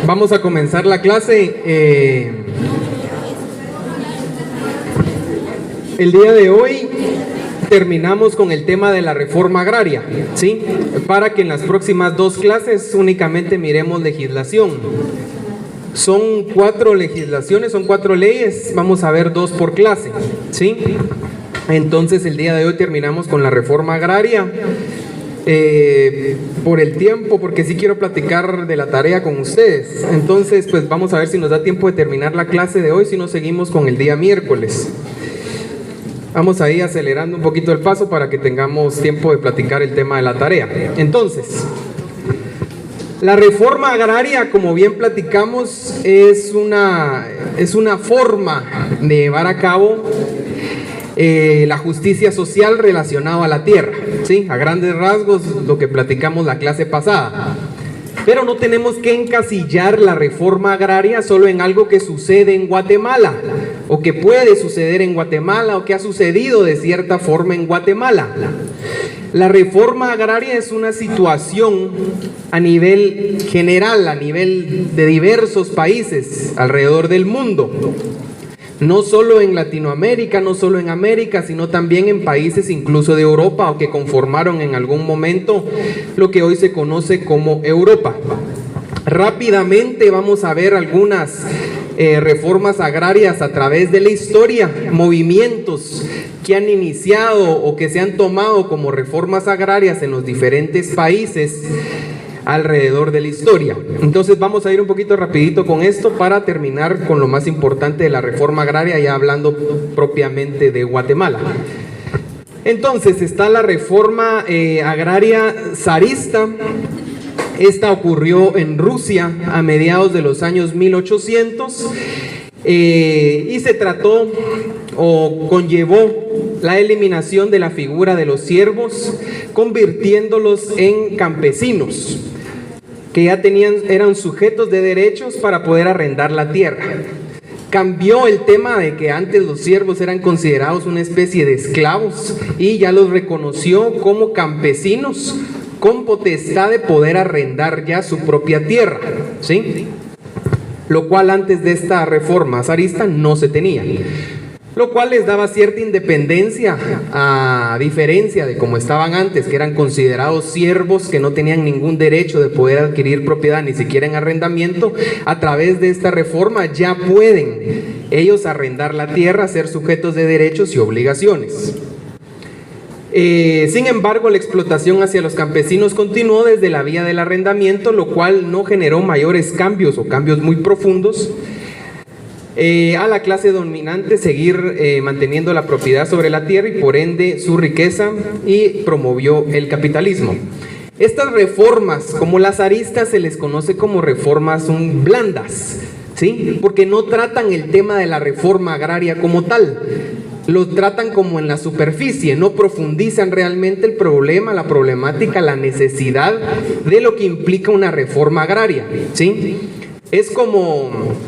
Vamos a comenzar la clase. El día de hoy terminamos con el tema de la reforma agraria, ¿sí? Para que en las próximas dos clases únicamente miremos legislación. Son 4 legislaciones, son 4 leyes, vamos a ver 2 por clase, ¿sí? Entonces el día de hoy terminamos con la reforma agraria. Por el tiempo, porque sí quiero platicar de la tarea con ustedes. Entonces, pues vamos a ver si nos da tiempo de terminar la clase de hoy, si no seguimos con el día miércoles. Vamos a ir acelerando un poquito el paso para que tengamos tiempo de platicar el tema de la tarea. Entonces, la reforma agraria, como bien platicamos, es una forma de llevar a cabo la justicia social relacionada a la tierra, ¿sí? A grandes rasgos lo que platicamos la clase pasada. Pero no tenemos que encasillar la reforma agraria solo en algo que sucede en Guatemala, o que puede suceder en Guatemala, o que ha sucedido de cierta forma en Guatemala. La reforma agraria es una situación a nivel general, a nivel de diversos países alrededor del mundo. No solo en Latinoamérica, no solo en América, sino también en países incluso de Europa, o que conformaron en algún momento lo que hoy se conoce como Europa. Rápidamente vamos a ver algunas reformas agrarias a través de la historia, movimientos que han iniciado o que se han tomado como reformas agrarias en los diferentes países alrededor de la historia. Entonces vamos a ir un poquito rapidito con esto para terminar con lo más importante de la reforma agraria, ya hablando propiamente de Guatemala. Entonces está la reforma agraria zarista. Esta ocurrió en Rusia a mediados de los años 1800 y se trató o conllevó la eliminación de la figura de los siervos, convirtiéndolos en campesinos que ya eran sujetos de derechos para poder arrendar la tierra. Cambió el tema de que antes los siervos eran considerados una especie de esclavos y ya los reconoció como campesinos con potestad de poder arrendar ya su propia tierra, ¿sí? Lo cual antes de esta reforma zarista no se tenía. Lo cual les daba cierta independencia, a diferencia de como estaban antes, que eran considerados siervos que no tenían ningún derecho de poder adquirir propiedad, ni siquiera en arrendamiento. A través de esta reforma ya pueden ellos arrendar la tierra, ser sujetos de derechos y obligaciones. Sin embargo, la explotación hacia los campesinos continuó desde la vía del arrendamiento, lo cual no generó mayores cambios o cambios muy profundos a la clase dominante seguir manteniendo la propiedad sobre la tierra y por ende su riqueza, y promovió el capitalismo. Estas reformas, como las zaristas, se les conoce como reformas blandas, ¿sí? Porque no tratan el tema de la reforma agraria como tal, lo tratan como en la superficie, no profundizan realmente el problema, la problemática, la necesidad de lo que implica una reforma agraria, ¿sí? Es como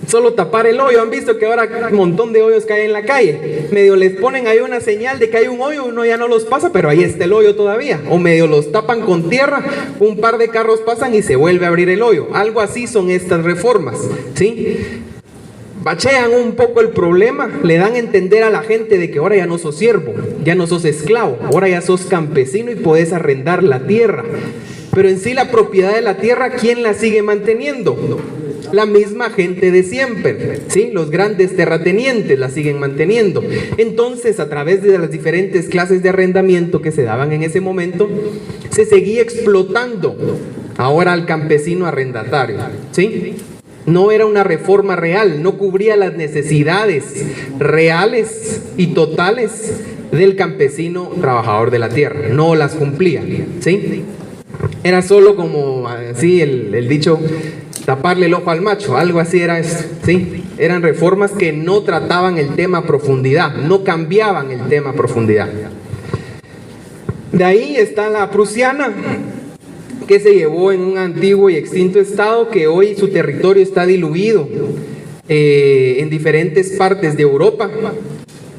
solo tapar el hoyo. Han visto que ahora un montón de hoyos que hay en la calle, medio les ponen ahí una señal de que hay un hoyo, uno ya no los pasa, pero ahí está el hoyo todavía, o medio los tapan con tierra, un par de carros pasan y se vuelve a abrir el hoyo. Algo así son estas reformas, ¿sí? Bachean un poco el problema, le dan a entender a la gente de que ahora ya no sos siervo, ya no sos esclavo, ahora ya sos campesino y podés arrendar la tierra. Pero en sí la propiedad de la tierra, ¿quién la sigue manteniendo? La misma gente de siempre, ¿sí? Los grandes terratenientes la siguen manteniendo. Entonces, a través de las diferentes clases de arrendamiento que se daban en ese momento, se seguía explotando ahora al campesino arrendatario, ¿sí? No era una reforma real, no cubría las necesidades reales y totales del campesino trabajador de la tierra, no las cumplía, ¿sí? Era solo como así el dicho, taparle el ojo al macho, algo así era esto, ¿sí? Eran reformas que no trataban el tema a profundidad, no cambiaban el tema a profundidad. De ahí está la prusiana, que se llevó en un antiguo y extinto estado que hoy su territorio está diluido en diferentes partes de Europa.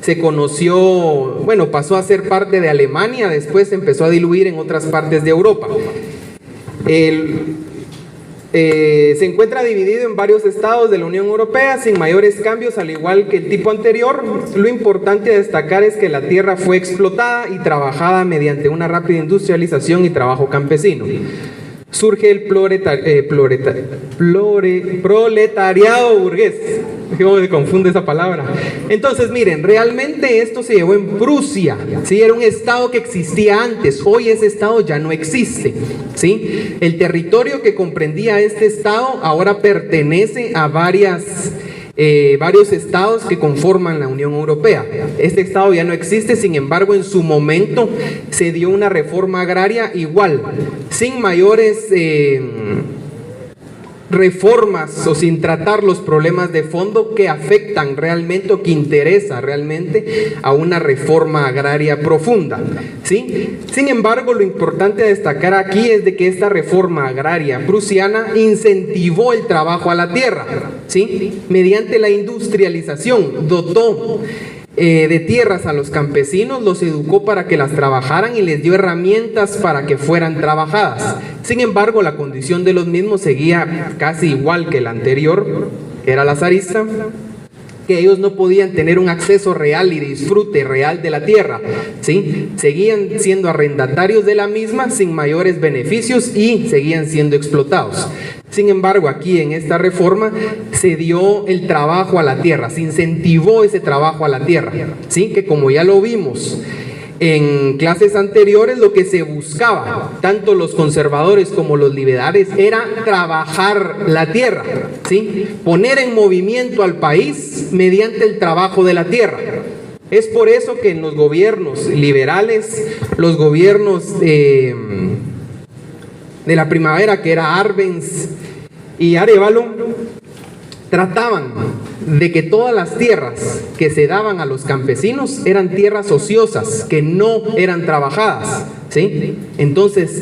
Se conoció, bueno, pasó a ser parte de Alemania, después se empezó a diluir en otras partes de Europa. Se encuentra dividido en varios estados de la Unión Europea sin mayores cambios, al igual que el tipo anterior. Lo importante a destacar es que la tierra fue explotada y trabajada mediante una rápida industrialización y trabajo campesino. Surge el proletariado burgués. ¿Cómo se confunde esa palabra? Entonces, miren, realmente esto se llevó en Prusia, ¿sí? Era un estado que existía antes, hoy ese estado ya no existe, ¿sí? El territorio que comprendía este estado ahora pertenece a varios estados que conforman la Unión Europea. Este estado ya no existe, sin embargo, en su momento se dio una reforma agraria igual, sin mayores reformas o sin tratar los problemas de fondo que afectan realmente o que interesa realmente a una reforma agraria profunda, ¿sí? Sin embargo, lo importante a destacar aquí es de que esta reforma agraria prusiana incentivó el trabajo a la tierra, ¿sí? Mediante la industrialización, dotó de tierras a los campesinos, los educó para que las trabajaran y les dio herramientas para que fueran trabajadas. Sin embargo, la condición de los mismos seguía casi igual que la anterior, que era la zarista, que ellos no podían tener un acceso real y disfrute real de la tierra, ¿sí? Seguían siendo arrendatarios de la misma sin mayores beneficios y seguían siendo explotados. Sin embargo, aquí en esta reforma se dio el trabajo a la tierra, se incentivó ese trabajo a la tierra, ¿sí? Que como ya lo vimos en clases anteriores, lo que se buscaba, tanto los conservadores como los liberales, era trabajar la tierra, ¿sí? Poner en movimiento al país mediante el trabajo de la tierra. Es por eso que en los gobiernos liberales, los gobiernos de la primavera, que era Arbenz y Arevalo, trataban de que todas las tierras que se daban a los campesinos eran tierras ociosas, que no eran trabajadas, ¿sí? Entonces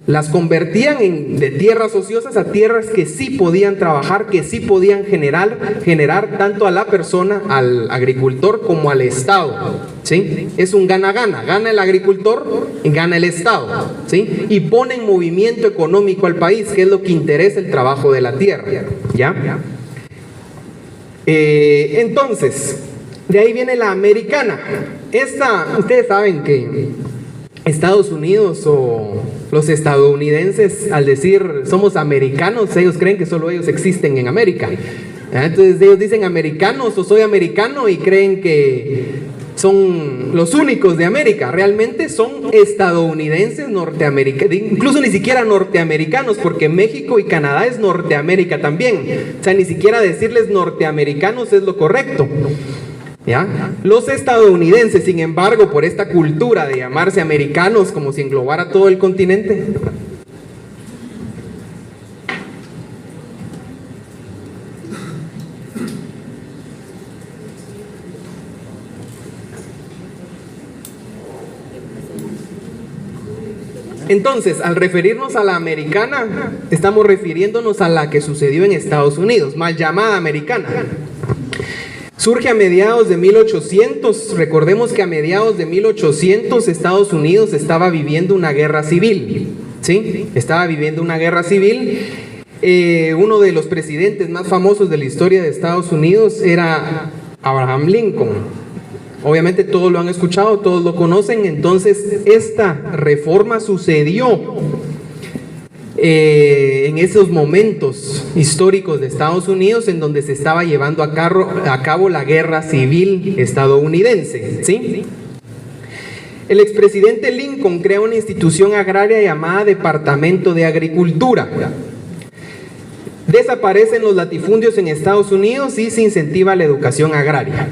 las convertían de tierras ociosas a tierras que sí podían trabajar, que sí podían generar tanto a la persona, al agricultor, como al Estado, ¿sí? Es un gana-gana, gana el agricultor y gana el Estado, ¿sí? Y pone en movimiento económico al país, que es lo que interesa el trabajo de la tierra, ¿ya? Entonces, de ahí viene la americana. Ustedes saben que Estados Unidos o los estadounidenses, al decir somos americanos, ellos creen que solo ellos existen en América. Entonces ellos dicen americanos o soy americano y creen que son los únicos de América. Realmente son estadounidenses, norteamericanos, incluso ni siquiera norteamericanos, porque México y Canadá es Norteamérica también. O sea, ni siquiera decirles norteamericanos es lo correcto, ¿ya? Los estadounidenses, sin embargo, por esta cultura de llamarse americanos como si englobara todo el continente, entonces, al referirnos a la americana, estamos refiriéndonos a la que sucedió en Estados Unidos, mal llamada americana. Surge a mediados de 1800, recordemos que a mediados de 1800 Estados Unidos estaba viviendo una guerra civil, ¿sí? Estaba viviendo una guerra civil. Uno de los presidentes más famosos de la historia de Estados Unidos era Abraham Lincoln. Obviamente todos lo han escuchado, todos lo conocen. Entonces esta reforma sucedió en esos momentos históricos de Estados Unidos en donde se estaba llevando a cabo la guerra civil estadounidense, ¿sí? El expresidente Lincoln crea una institución agraria llamada Departamento de Agricultura. Desaparecen los latifundios en Estados Unidos y se incentiva la educación agraria.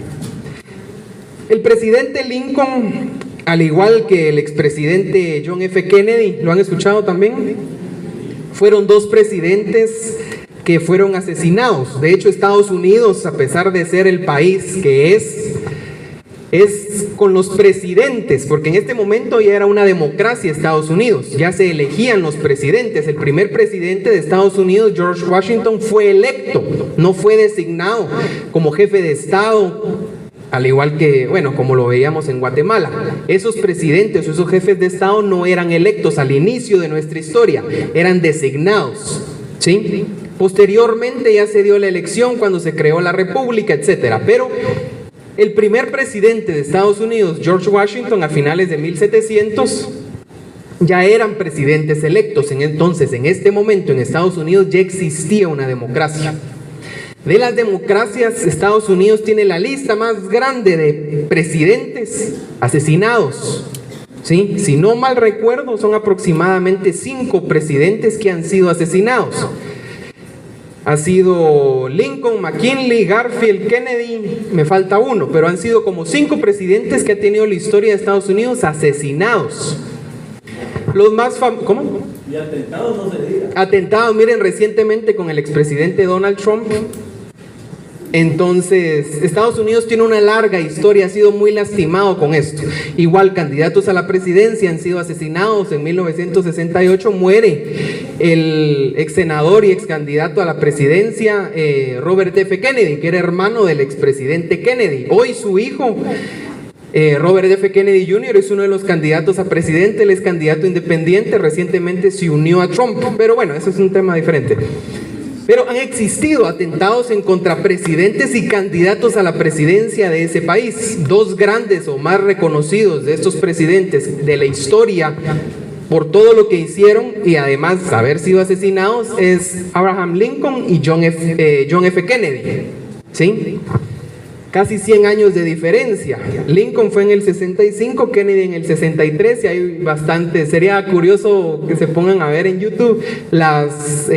El presidente Lincoln, al igual que el expresidente John F. Kennedy, ¿lo han escuchado también? Fueron dos presidentes que fueron asesinados. De hecho, Estados Unidos, a pesar de ser el país que es con los presidentes, porque en este momento ya era una democracia Estados Unidos, ya se elegían los presidentes. El primer presidente de Estados Unidos, George Washington, fue electo, no fue designado como jefe de Estado, al igual que, bueno, como lo veíamos en Guatemala. Esos presidentes o esos jefes de Estado no eran electos al inicio de nuestra historia, eran designados, ¿sí? Posteriormente ya se dio la elección cuando se creó la república, etcétera. Pero el primer presidente de Estados Unidos, George Washington, a finales de 1700, ya eran presidentes electos. Entonces, en este momento en Estados Unidos ya existía una democracia. De las democracias, Estados Unidos tiene la lista más grande de presidentes asesinados, ¿sí? Si no mal recuerdo, son aproximadamente 5 presidentes que han sido asesinados. Ha sido Lincoln, McKinley, Garfield, Kennedy, me falta uno, pero han sido como 5 presidentes que ha tenido la historia de Estados Unidos asesinados. Los más famosos, ¿cómo? Y atentados no se diga. Atentados, miren, recientemente con el expresidente Donald Trump. Entonces, Estados Unidos tiene una larga historia, ha sido muy lastimado con esto. Igual, candidatos a la presidencia han sido asesinados. En 1968 muere el ex senador y ex candidato a la presidencia, Robert F. Kennedy, que era hermano del expresidente Kennedy. Hoy su hijo, Robert F. Kennedy Jr., es uno de los candidatos a presidente. Él es candidato independiente, recientemente se unió a Trump, pero bueno, eso es un tema diferente. Pero han existido atentados en contra presidentes y candidatos a la presidencia de ese país. 2 grandes o más reconocidos de estos presidentes de la historia por todo lo que hicieron y además haber sido asesinados es Abraham Lincoln y John F. Kennedy, ¿sí? Casi 100 años de diferencia. Lincoln fue en el 65, Kennedy en el 63, y hay bastante. Sería curioso que se pongan a ver en YouTube las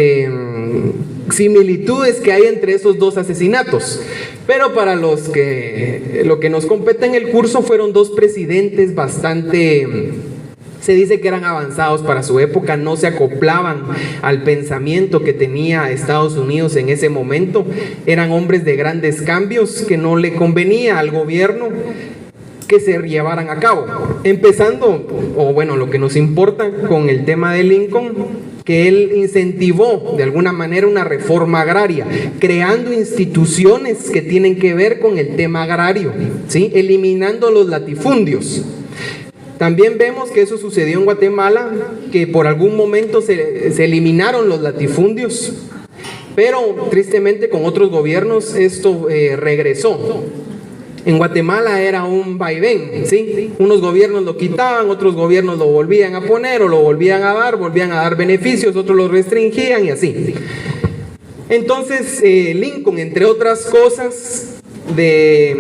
similitudes que hay entre esos 2 asesinatos. Pero para lo que nos compete en el curso, fueron 2 presidentes bastante, se dice que eran avanzados para su época, no se acoplaban al pensamiento que tenía Estados Unidos en ese momento. Eran hombres de grandes cambios que no le convenía al gobierno que se llevaran a cabo. Empezando, o bueno, lo que nos importa con el tema de Lincoln, que él incentivó de alguna manera una reforma agraria, creando instituciones que tienen que ver con el tema agrario, ¿sí? Eliminando los latifundios. También vemos que eso sucedió en Guatemala, que por algún momento se eliminaron los latifundios, pero tristemente con otros gobiernos esto regresó. En Guatemala era un vaivén, ¿sí? Unos gobiernos lo quitaban, otros gobiernos lo volvían a poner o lo volvían a dar beneficios, otros lo restringían y así. Entonces Lincoln, entre otras cosas, de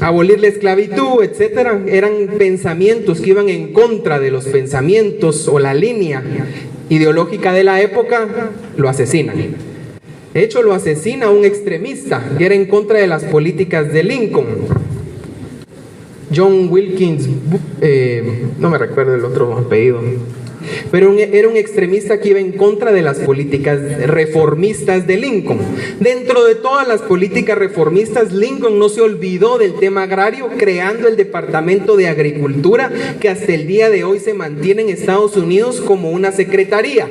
abolir la esclavitud, etcétera, eran pensamientos que iban en contra de los pensamientos o la línea ideológica de la época, lo asesinan. De hecho, lo asesina un extremista que era en contra de las políticas de Lincoln, John Wilkins, no me recuerdo el otro apellido, pero era un extremista que iba en contra de las políticas reformistas de Lincoln. Dentro de todas las políticas reformistas, Lincoln no se olvidó del tema agrario, creando el Departamento de Agricultura, que hasta el día de hoy se mantiene en Estados Unidos como una secretaría.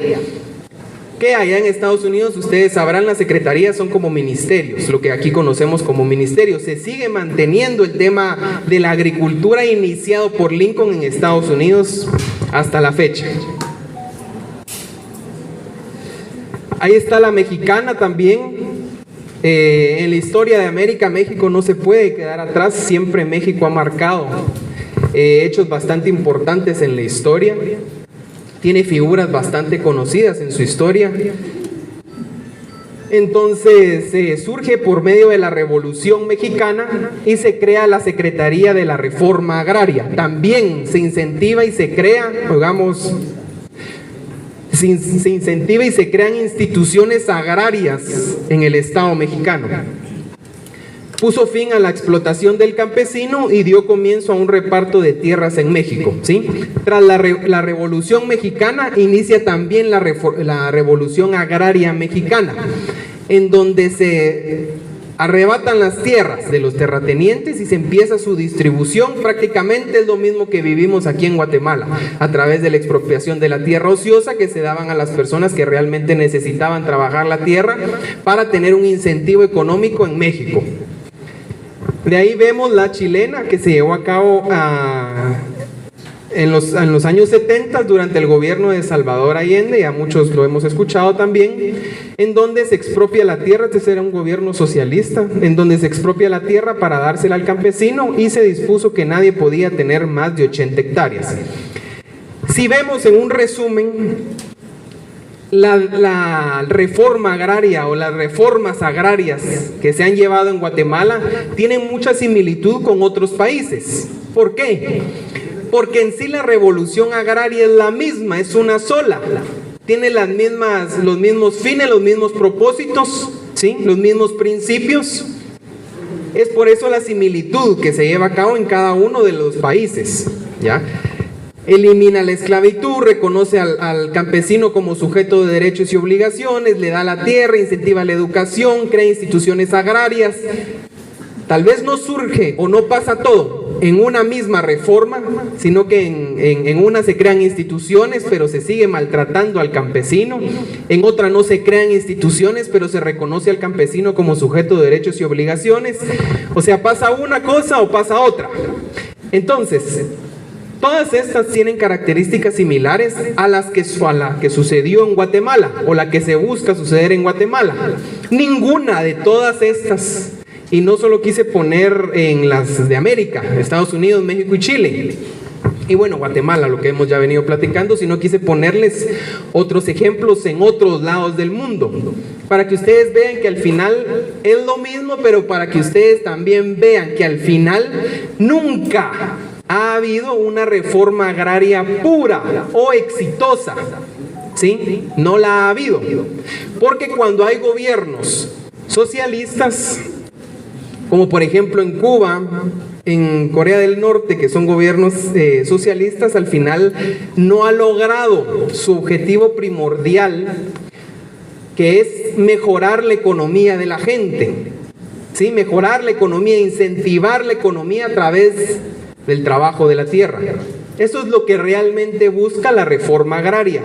Que allá en Estados Unidos, ustedes sabrán, las secretarías son como ministerios, lo que aquí conocemos como ministerios. Se sigue manteniendo el tema de la agricultura iniciado por Lincoln en Estados Unidos hasta la fecha. Ahí está la mexicana también. En la historia de América, México no se puede quedar atrás. Siempre México ha marcado hechos bastante importantes en la historia. Tiene figuras bastante conocidas en su historia. Entonces surge por medio de la Revolución Mexicana y se crea la Secretaría de la Reforma Agraria. También se incentiva y se crea, digamos, se incentiva y se crean instituciones agrarias en el Estado mexicano. Puso fin a la explotación del campesino y dio comienzo a un reparto de tierras en México, ¿sí? Tras la Revolución Mexicana inicia también la Revolución Agraria Mexicana, en donde se arrebatan las tierras de los terratenientes y se empieza su distribución. Prácticamente es lo mismo que vivimos aquí en Guatemala, a través de la expropiación de la tierra ociosa que se daban a las personas que realmente necesitaban trabajar la tierra para tener un incentivo económico en México. De ahí vemos la chilena, que se llevó a cabo En los años 70, durante el gobierno de Salvador Allende, ya muchos lo hemos escuchado también, en donde se expropia la tierra. Este era un gobierno socialista, en donde se expropia la tierra para dársela al campesino y se dispuso que nadie podía tener más de 80 hectáreas. Si vemos en un resumen, la reforma agraria o las reformas agrarias que se han llevado en Guatemala tienen mucha similitud con otros países. ¿Por qué? Porque en sí la revolución agraria es la misma, es una sola. Tiene los mismos fines, los mismos propósitos, ¿sí? Los mismos principios. Es por eso la similitud que se lleva a cabo en cada uno de los países, ¿ya? Elimina la esclavitud, reconoce al campesino como sujeto de derechos y obligaciones, le da la tierra, incentiva la educación, crea instituciones agrarias. Tal vez no surge o no pasa todo en una misma reforma, sino que en una se crean instituciones, pero se sigue maltratando al campesino. En otra no se crean instituciones, pero se reconoce al campesino como sujeto de derechos y obligaciones. O sea, pasa una cosa o pasa otra. Entonces, todas estas tienen características similares a la que sucedió en Guatemala o la que se busca suceder en Guatemala. Ninguna de todas estas, y no solo quise poner en las de América, Estados Unidos, México y Chile, y bueno, Guatemala, lo que hemos ya venido platicando, sino quise ponerles otros ejemplos en otros lados del mundo, para que ustedes vean que al final es lo mismo, pero para que ustedes también vean que al final nunca ha habido una reforma agraria pura o exitosa, ¿sí? No la ha habido, porque cuando hay gobiernos socialistas, como por ejemplo en Cuba, en Corea del Norte, que son gobiernos socialistas, al final no ha logrado su objetivo primordial, que es mejorar la economía de la gente, ¿sí? Mejorar la economía, incentivar la economía a través del trabajo de la tierra. Eso es lo que realmente busca la reforma agraria.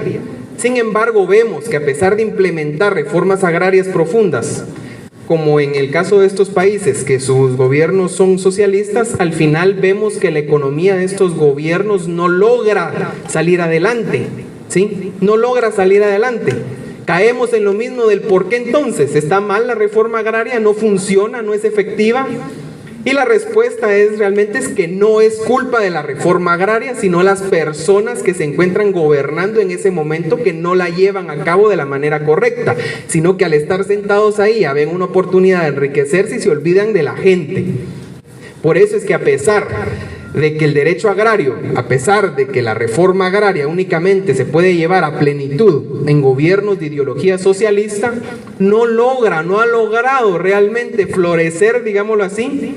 Sin embargo, vemos que a pesar de implementar reformas agrarias profundas, como en el caso de estos países que sus gobiernos son socialistas, al final vemos que la economía de estos gobiernos no logra salir adelante, ¿sí? No logra salir adelante. Caemos en lo mismo del por qué entonces está mal la reforma agraria, no funciona, no es efectiva. Y la respuesta es realmente es que no es culpa de la reforma agraria, sino las personas que se encuentran gobernando en ese momento que no la llevan a cabo de la manera correcta, sino que al estar sentados ahí ya ven una oportunidad de enriquecerse y se olvidan de la gente. Por eso es que a pesar de que el derecho agrario, a pesar de que la reforma agraria únicamente se puede llevar a plenitud en gobiernos de ideología socialista, no ha logrado realmente florecer, digámoslo así,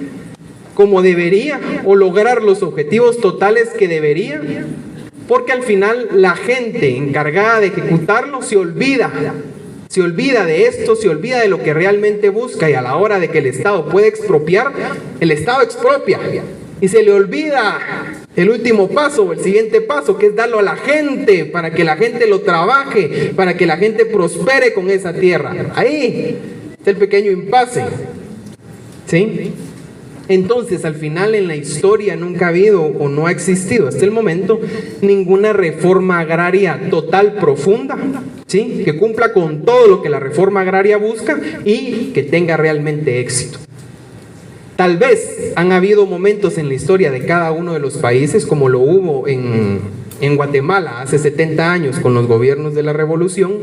como debería, o lograr los objetivos totales que debería, porque al final la gente encargada de ejecutarlo se olvida de esto, se olvida de lo que realmente busca, y a la hora de que el Estado puede expropiar, el Estado expropia. Y se le olvida el último paso o el siguiente paso, que es darlo a la gente, para que la gente lo trabaje, para que la gente prospere con esa tierra. Ahí está el pequeño impasse, ¿sí? Entonces, al final en la historia nunca ha habido o no ha existido hasta el momento ninguna reforma agraria total, profunda, ¿sí? Que cumpla con todo lo que la reforma agraria busca y que tenga realmente éxito. Tal vez han habido momentos en la historia de cada uno de los países, como lo hubo en Guatemala hace 70 años con los gobiernos de la revolución,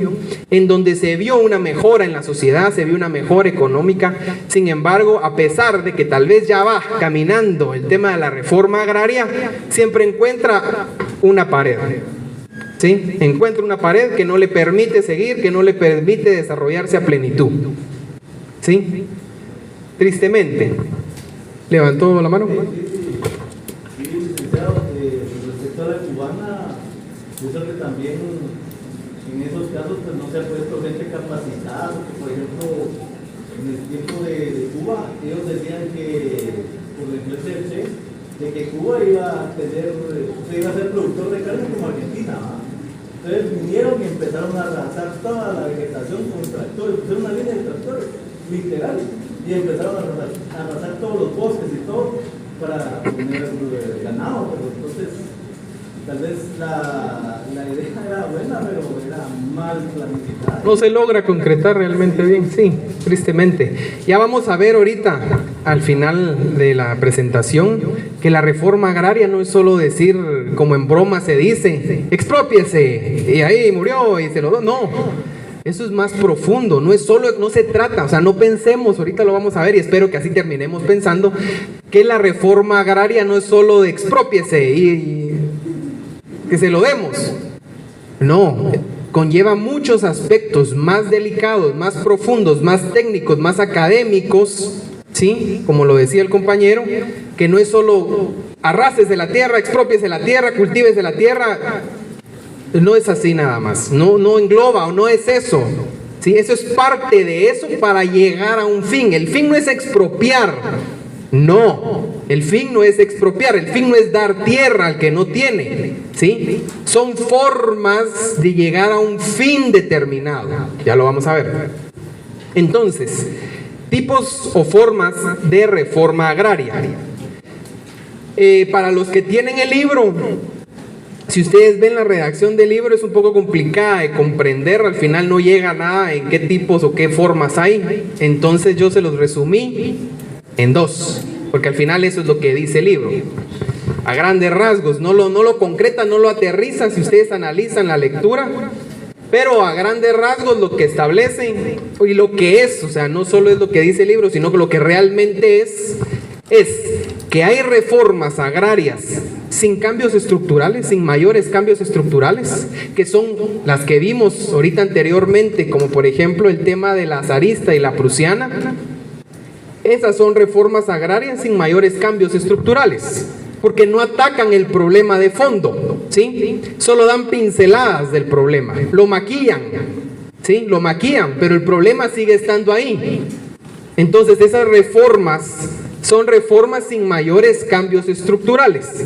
en donde se vio una mejora en la sociedad, se vio una mejora económica. Sin embargo, a pesar de que tal vez ya va caminando el tema de la reforma agraria, siempre encuentra una pared, ¿sí? Encuentra una pared que no le permite seguir, que no le permite desarrollarse a plenitud, ¿sí? Tristemente. ¿Levantó la mano? Sí, licenciado, respecto a la cubana, yo creo que también en esos casos pues no se ha puesto gente capacitada, porque por ejemplo, en el tiempo de Cuba, ellos decían que, por la influencia del Che, de que Cuba iba a ser productor de carne como Argentina, ¿verdad? Entonces vinieron y empezaron a arrasar toda la vegetación con tractores, pusieron una línea de tractores, literal. Y empezaron a arrasar todos los bosques y todo para poner ganado, pero entonces tal vez la idea era buena, pero era mal planificada. No se logra concretar realmente bien, sí, tristemente. Ya vamos a ver ahorita, al final de la presentación, que la reforma agraria no es solo decir, como en broma se dice, exprópiese, y ahí murió y se lo... No, eso es más profundo, no es solo, no se trata, o sea, no pensemos, ahorita lo vamos a ver y espero que así terminemos pensando, que la reforma agraria no es solo de exprópiese y que se lo demos. No, conlleva muchos aspectos más delicados, más profundos, más técnicos, más académicos, ¿sí? Como lo decía el compañero, que no es solo arrásese la tierra, expropiese la tierra, cultívese la tierra. No es así nada más, no engloba o no es eso, ¿sí? Eso es parte de eso para llegar a un fin. El fin no es expropiar, no, el fin no es expropiar, el fin no es dar tierra al que no tiene, ¿sí? Son formas de llegar a un fin determinado, ya lo vamos a ver. Entonces, tipos o formas de reforma agraria. Para los que tienen el libro, si ustedes ven la redacción del libro, es un poco complicada de comprender, al final no llega a nada en qué tipos o qué formas hay, entonces yo se los resumí en dos, porque al final eso es lo que dice el libro, a grandes rasgos, no lo concreta, no lo aterriza si ustedes analizan la lectura, pero a grandes rasgos lo que establece y lo que es, o sea, no solo es lo que dice el libro, sino que lo que realmente es que hay reformas agrarias sin cambios estructurales, sin mayores cambios estructurales, que son las que vimos ahorita anteriormente, como por ejemplo el tema de la zarista y la prusiana. Esas son reformas agrarias sin mayores cambios estructurales, porque no atacan el problema de fondo, ¿sí? Solo dan pinceladas del problema, lo maquillan, ¿sí? Lo maquillan, pero el problema sigue estando ahí. Entonces esas reformas son reformas sin mayores cambios estructurales.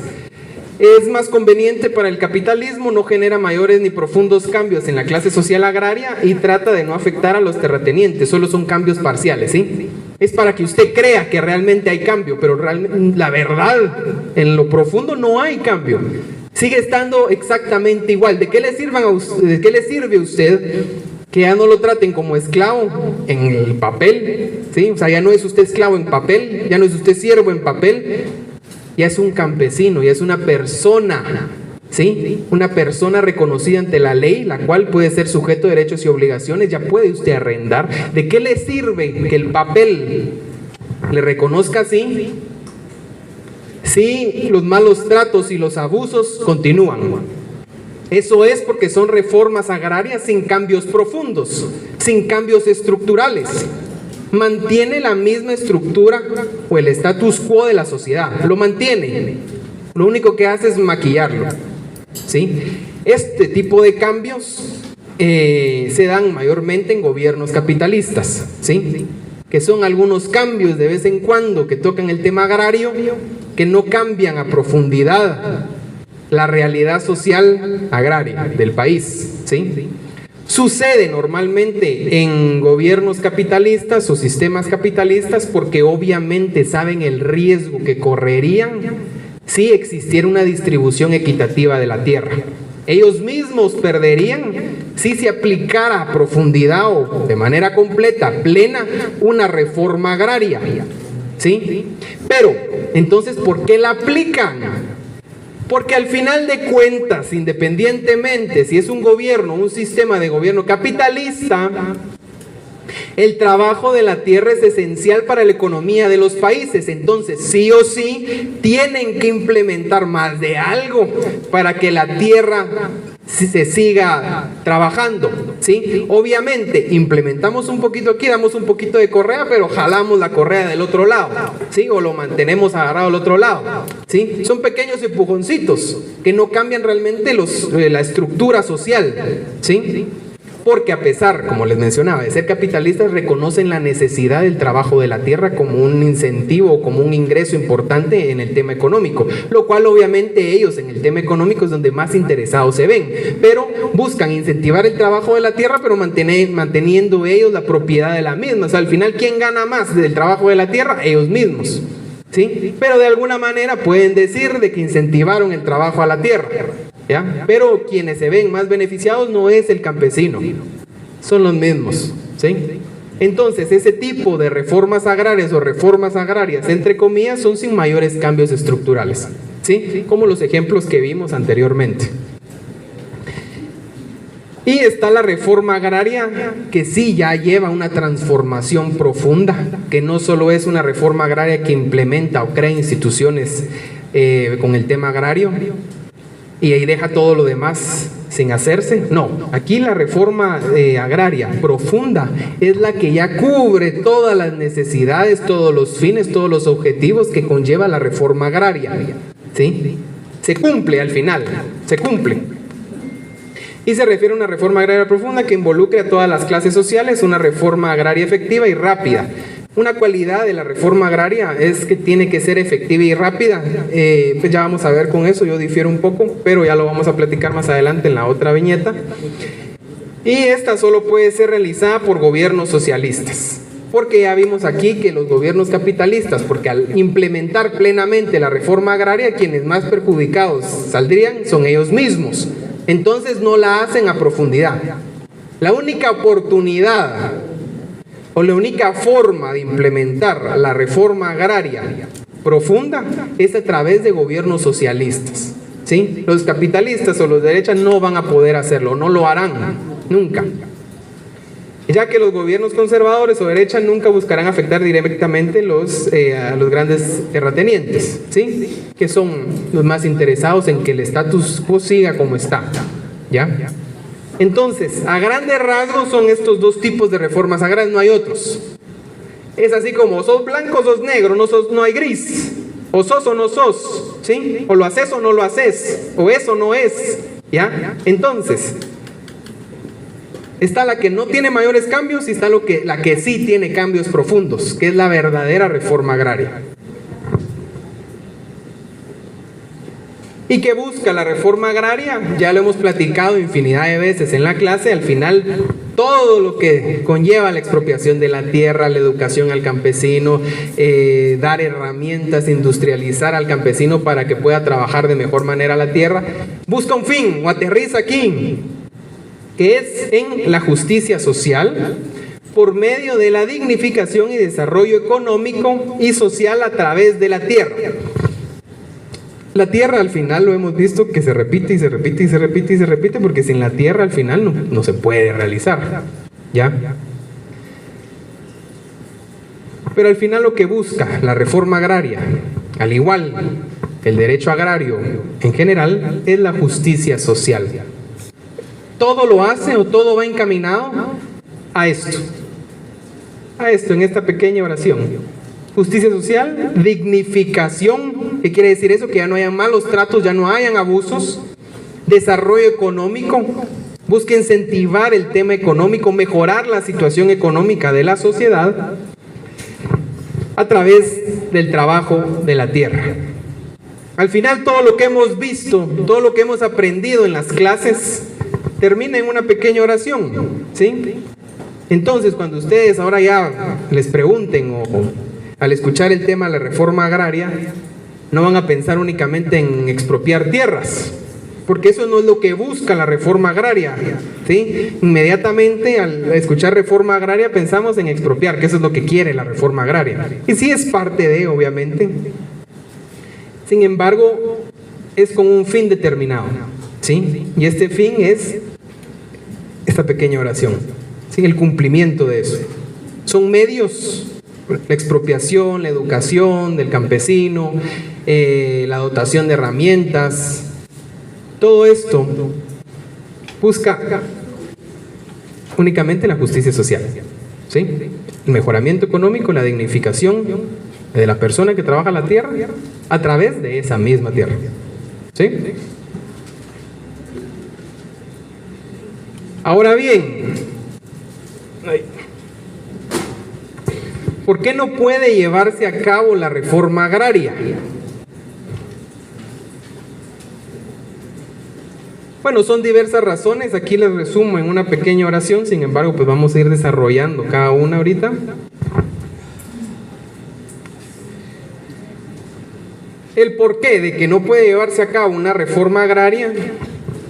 Es más conveniente para el capitalismo, no genera mayores ni profundos cambios en la clase social agraria y trata de no afectar a los terratenientes, solo son cambios parciales, ¿sí? Es para que usted crea que realmente hay cambio, pero realmente, la verdad, en lo profundo no hay cambio. Sigue estando exactamente igual. ¿De qué le sirve a usted que ya no lo traten como esclavo en el papel? ¿Sí? O sea, ya no es usted esclavo en papel, ya no es usted siervo en papel, ya es un campesino, ya es una persona, ¿sí? Una persona reconocida ante la ley, la cual puede ser sujeto de derechos y obligaciones, ya puede usted arrendar. ¿De qué le sirve que el papel le reconozca así? Si los malos tratos y los abusos continúan. Eso es porque son reformas agrarias sin cambios profundos, sin cambios estructurales. Mantiene la misma estructura o el status quo de la sociedad, lo mantiene. Lo único que hace es maquillarlo, ¿sí? Este tipo de cambios se dan mayormente en gobiernos capitalistas, ¿sí? Que son algunos cambios de vez en cuando que tocan el tema agrario, que no cambian a profundidad la realidad social agraria del país, ¿sí? Sucede normalmente en gobiernos capitalistas o sistemas capitalistas porque obviamente saben el riesgo que correrían si existiera una distribución equitativa de la tierra. Ellos mismos perderían si se aplicara a profundidad o de manera completa, plena, una reforma agraria, ¿sí? Pero, entonces, ¿por qué la aplican? Porque al final de cuentas, independientemente si es un gobierno, un sistema de gobierno capitalista, el trabajo de la tierra es esencial para la economía de los países. Entonces, sí o sí, tienen que implementar más de algo para que la tierra se siga trabajando, ¿sí? Obviamente, implementamos un poquito aquí, damos un poquito de correa, pero jalamos la correa del otro lado, ¿sí? O lo mantenemos agarrado al otro lado, ¿sí? Son pequeños empujoncitos que no cambian realmente la estructura social, ¿sí? Porque a pesar, como les mencionaba, de ser capitalistas, reconocen la necesidad del trabajo de la tierra como un incentivo, como un ingreso importante en el tema económico, lo cual obviamente ellos en el tema económico es donde más interesados se ven, pero buscan incentivar el trabajo de la tierra, pero manteniendo ellos la propiedad de la misma. O sea, al final, ¿quién gana más del trabajo de la tierra? Ellos mismos, ¿sí? Pero de alguna manera pueden decir de que incentivaron el trabajo a la tierra, ¿ya? Pero quienes se ven más beneficiados no es el campesino, son los mismos, ¿sí? Entonces, ese tipo de reformas agrarias o reformas agrarias, entre comillas, son sin mayores cambios estructurales, ¿sí? Como los ejemplos que vimos anteriormente. Y está la reforma agraria que sí ya lleva una transformación profunda, que no solo es una reforma agraria que implementa o crea instituciones con el tema agrario y ahí deja todo lo demás sin hacerse. No, aquí la reforma agraria profunda es la que ya cubre todas las necesidades, todos los fines, todos los objetivos que conlleva la reforma agraria, ¿sí? Se cumple al final, se cumple. Y se refiere a una reforma agraria profunda que involucre a todas las clases sociales, una reforma agraria efectiva y rápida. Una cualidad de la reforma agraria es que tiene que ser efectiva y rápida. Pues ya vamos a ver con eso, yo difiero un poco, pero ya lo vamos a platicar más adelante en la otra viñeta. Y esta solo puede ser realizada por gobiernos socialistas, porque ya vimos aquí que los gobiernos capitalistas, porque al implementar plenamente la reforma agraria, quienes más perjudicados saldrían son ellos mismos. Entonces no la hacen a profundidad. La única oportunidad o la única forma de implementar la reforma agraria profunda es a través de gobiernos socialistas, ¿sí? Los capitalistas o los de derecha no van a poder hacerlo, no lo harán, nunca. Ya que los gobiernos conservadores o derecha nunca buscarán afectar directamente a los grandes terratenientes, ¿sí? Que son los más interesados en que el status quo siga como está, ¿ya? Entonces, a grandes rasgos son estos dos tipos de reformas agrarias, no hay otros. Es así como sos blanco o sos negro, no hay gris, o sos o no sos, ¿sí? O lo haces o no lo haces, o eso no es, ¿ya? Entonces, está la que no tiene mayores cambios y está la que sí tiene cambios profundos, que es la verdadera reforma agraria. ¿Y qué busca la reforma agraria? Ya lo hemos platicado infinidad de veces en la clase. Al final, todo lo que conlleva la expropiación de la tierra, la educación al campesino, dar herramientas, industrializar al campesino para que pueda trabajar de mejor manera la tierra, busca un fin o aterriza aquí, que es en la justicia social por medio de la dignificación y desarrollo económico y social a través de la tierra. La tierra al final lo hemos visto que se repite y se repite y se repite y se repite, porque sin la tierra al final no se puede realizar, ¿ya? Pero al final lo que busca la reforma agraria, al igual que el derecho agrario en general, es la justicia social. Todo lo hace o todo va encaminado a esto, en esta pequeña oración. Justicia social, dignificación, ¿qué quiere decir eso? Que ya no hayan malos tratos, ya no hayan abusos. Desarrollo económico, busca incentivar el tema económico, mejorar la situación económica de la sociedad a través del trabajo de la tierra. Al final todo lo que hemos visto, todo lo que hemos aprendido en las clases, termina en una pequeña oración, ¿sí? Entonces, cuando ustedes ahora ya les pregunten o al escuchar el tema de la reforma agraria, no van a pensar únicamente en expropiar tierras, porque eso no es lo que busca la reforma agraria, ¿sí? Inmediatamente al escuchar reforma agraria pensamos en expropiar, que eso es lo que quiere la reforma agraria. Y sí es parte de, obviamente. Sin embargo, es con un fin determinado, ¿sí? Y este fin es esta pequeña oración, ¿sí? El cumplimiento de eso. Son medios, la expropiación, la educación del campesino, la dotación de herramientas, todo esto busca únicamente la justicia social, ¿sí? El mejoramiento económico, la dignificación de la persona que trabaja la tierra a través de esa misma tierra, ¿sí? Ahora bien, ¿por qué no puede llevarse a cabo la reforma agraria? Bueno, son diversas razones, aquí les resumo en una pequeña oración, sin embargo, pues vamos a ir desarrollando cada una ahorita. El porqué de que no puede llevarse a cabo una reforma agraria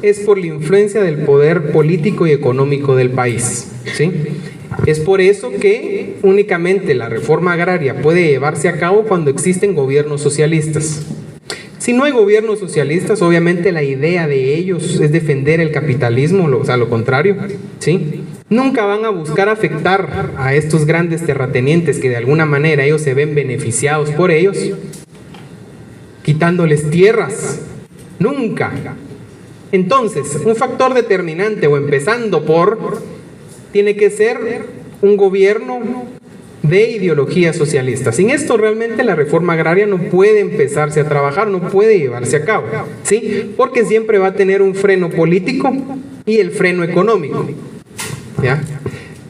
es por la influencia del poder político y económico del país, ¿sí? Es por eso que únicamente la reforma agraria puede llevarse a cabo cuando existen gobiernos socialistas. Si no hay gobiernos socialistas, obviamente la idea de ellos es defender el capitalismo, o sea, lo contrario, ¿sí? Nunca van a buscar afectar a estos grandes terratenientes que de alguna manera ellos se ven beneficiados por ellos, quitándoles tierras. Nunca. Entonces, un factor determinante, o empezando por, tiene que ser un gobierno de ideología socialista. Sin esto realmente la reforma agraria no puede empezarse a trabajar, no puede llevarse a cabo, ¿sí? Porque siempre va a tener un freno político y el freno económico, ¿ya?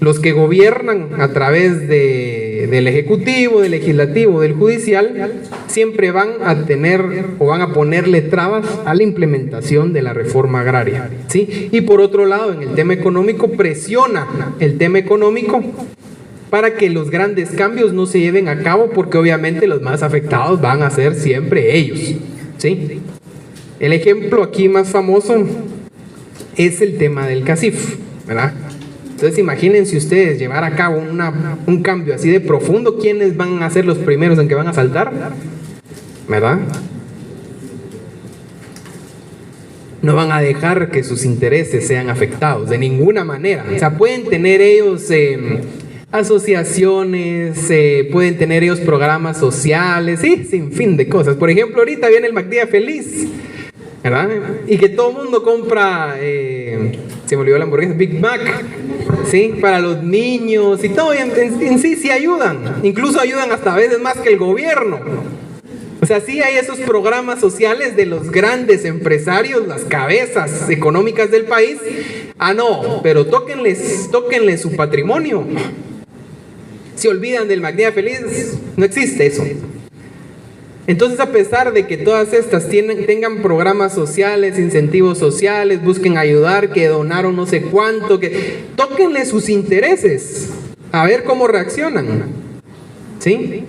Los que gobiernan a través del Ejecutivo, del Legislativo, del Judicial, siempre van a tener o van a ponerle trabas a la implementación de la reforma agraria, ¿sí? Y por otro lado, en el tema económico, presiona el tema económico para que los grandes cambios no se lleven a cabo, porque obviamente los más afectados van a ser siempre ellos, ¿sí? El ejemplo aquí más famoso es el tema del CACIF, ¿verdad? Entonces imagínense ustedes llevar a cabo un cambio así de profundo, ¿quiénes van a ser los primeros en que van a saltar? ¿Verdad? No van a dejar que sus intereses sean afectados de ninguna manera. O sea, pueden tener ellos asociaciones, pueden tener ellos programas sociales, sí, sin fin de cosas. Por ejemplo, ahorita viene el McDía Feliz, ¿verdad? Y que todo el mundo compra, se me olvidó la hamburguesa, Big Mac, ¿sí? Para los niños y todo, y en sí ayudan, incluso ayudan hasta a veces más que el gobierno. O sea, sí hay esos programas sociales de los grandes empresarios, las cabezas económicas del país. Ah, no, pero tóquenles su patrimonio. Se olvidan del McDía Feliz, no existe eso. Entonces, a pesar de que todas estas tengan programas sociales, incentivos sociales, busquen ayudar, que donaron no sé cuánto, que tóquenle sus intereses, a ver cómo reaccionan, ¿sí?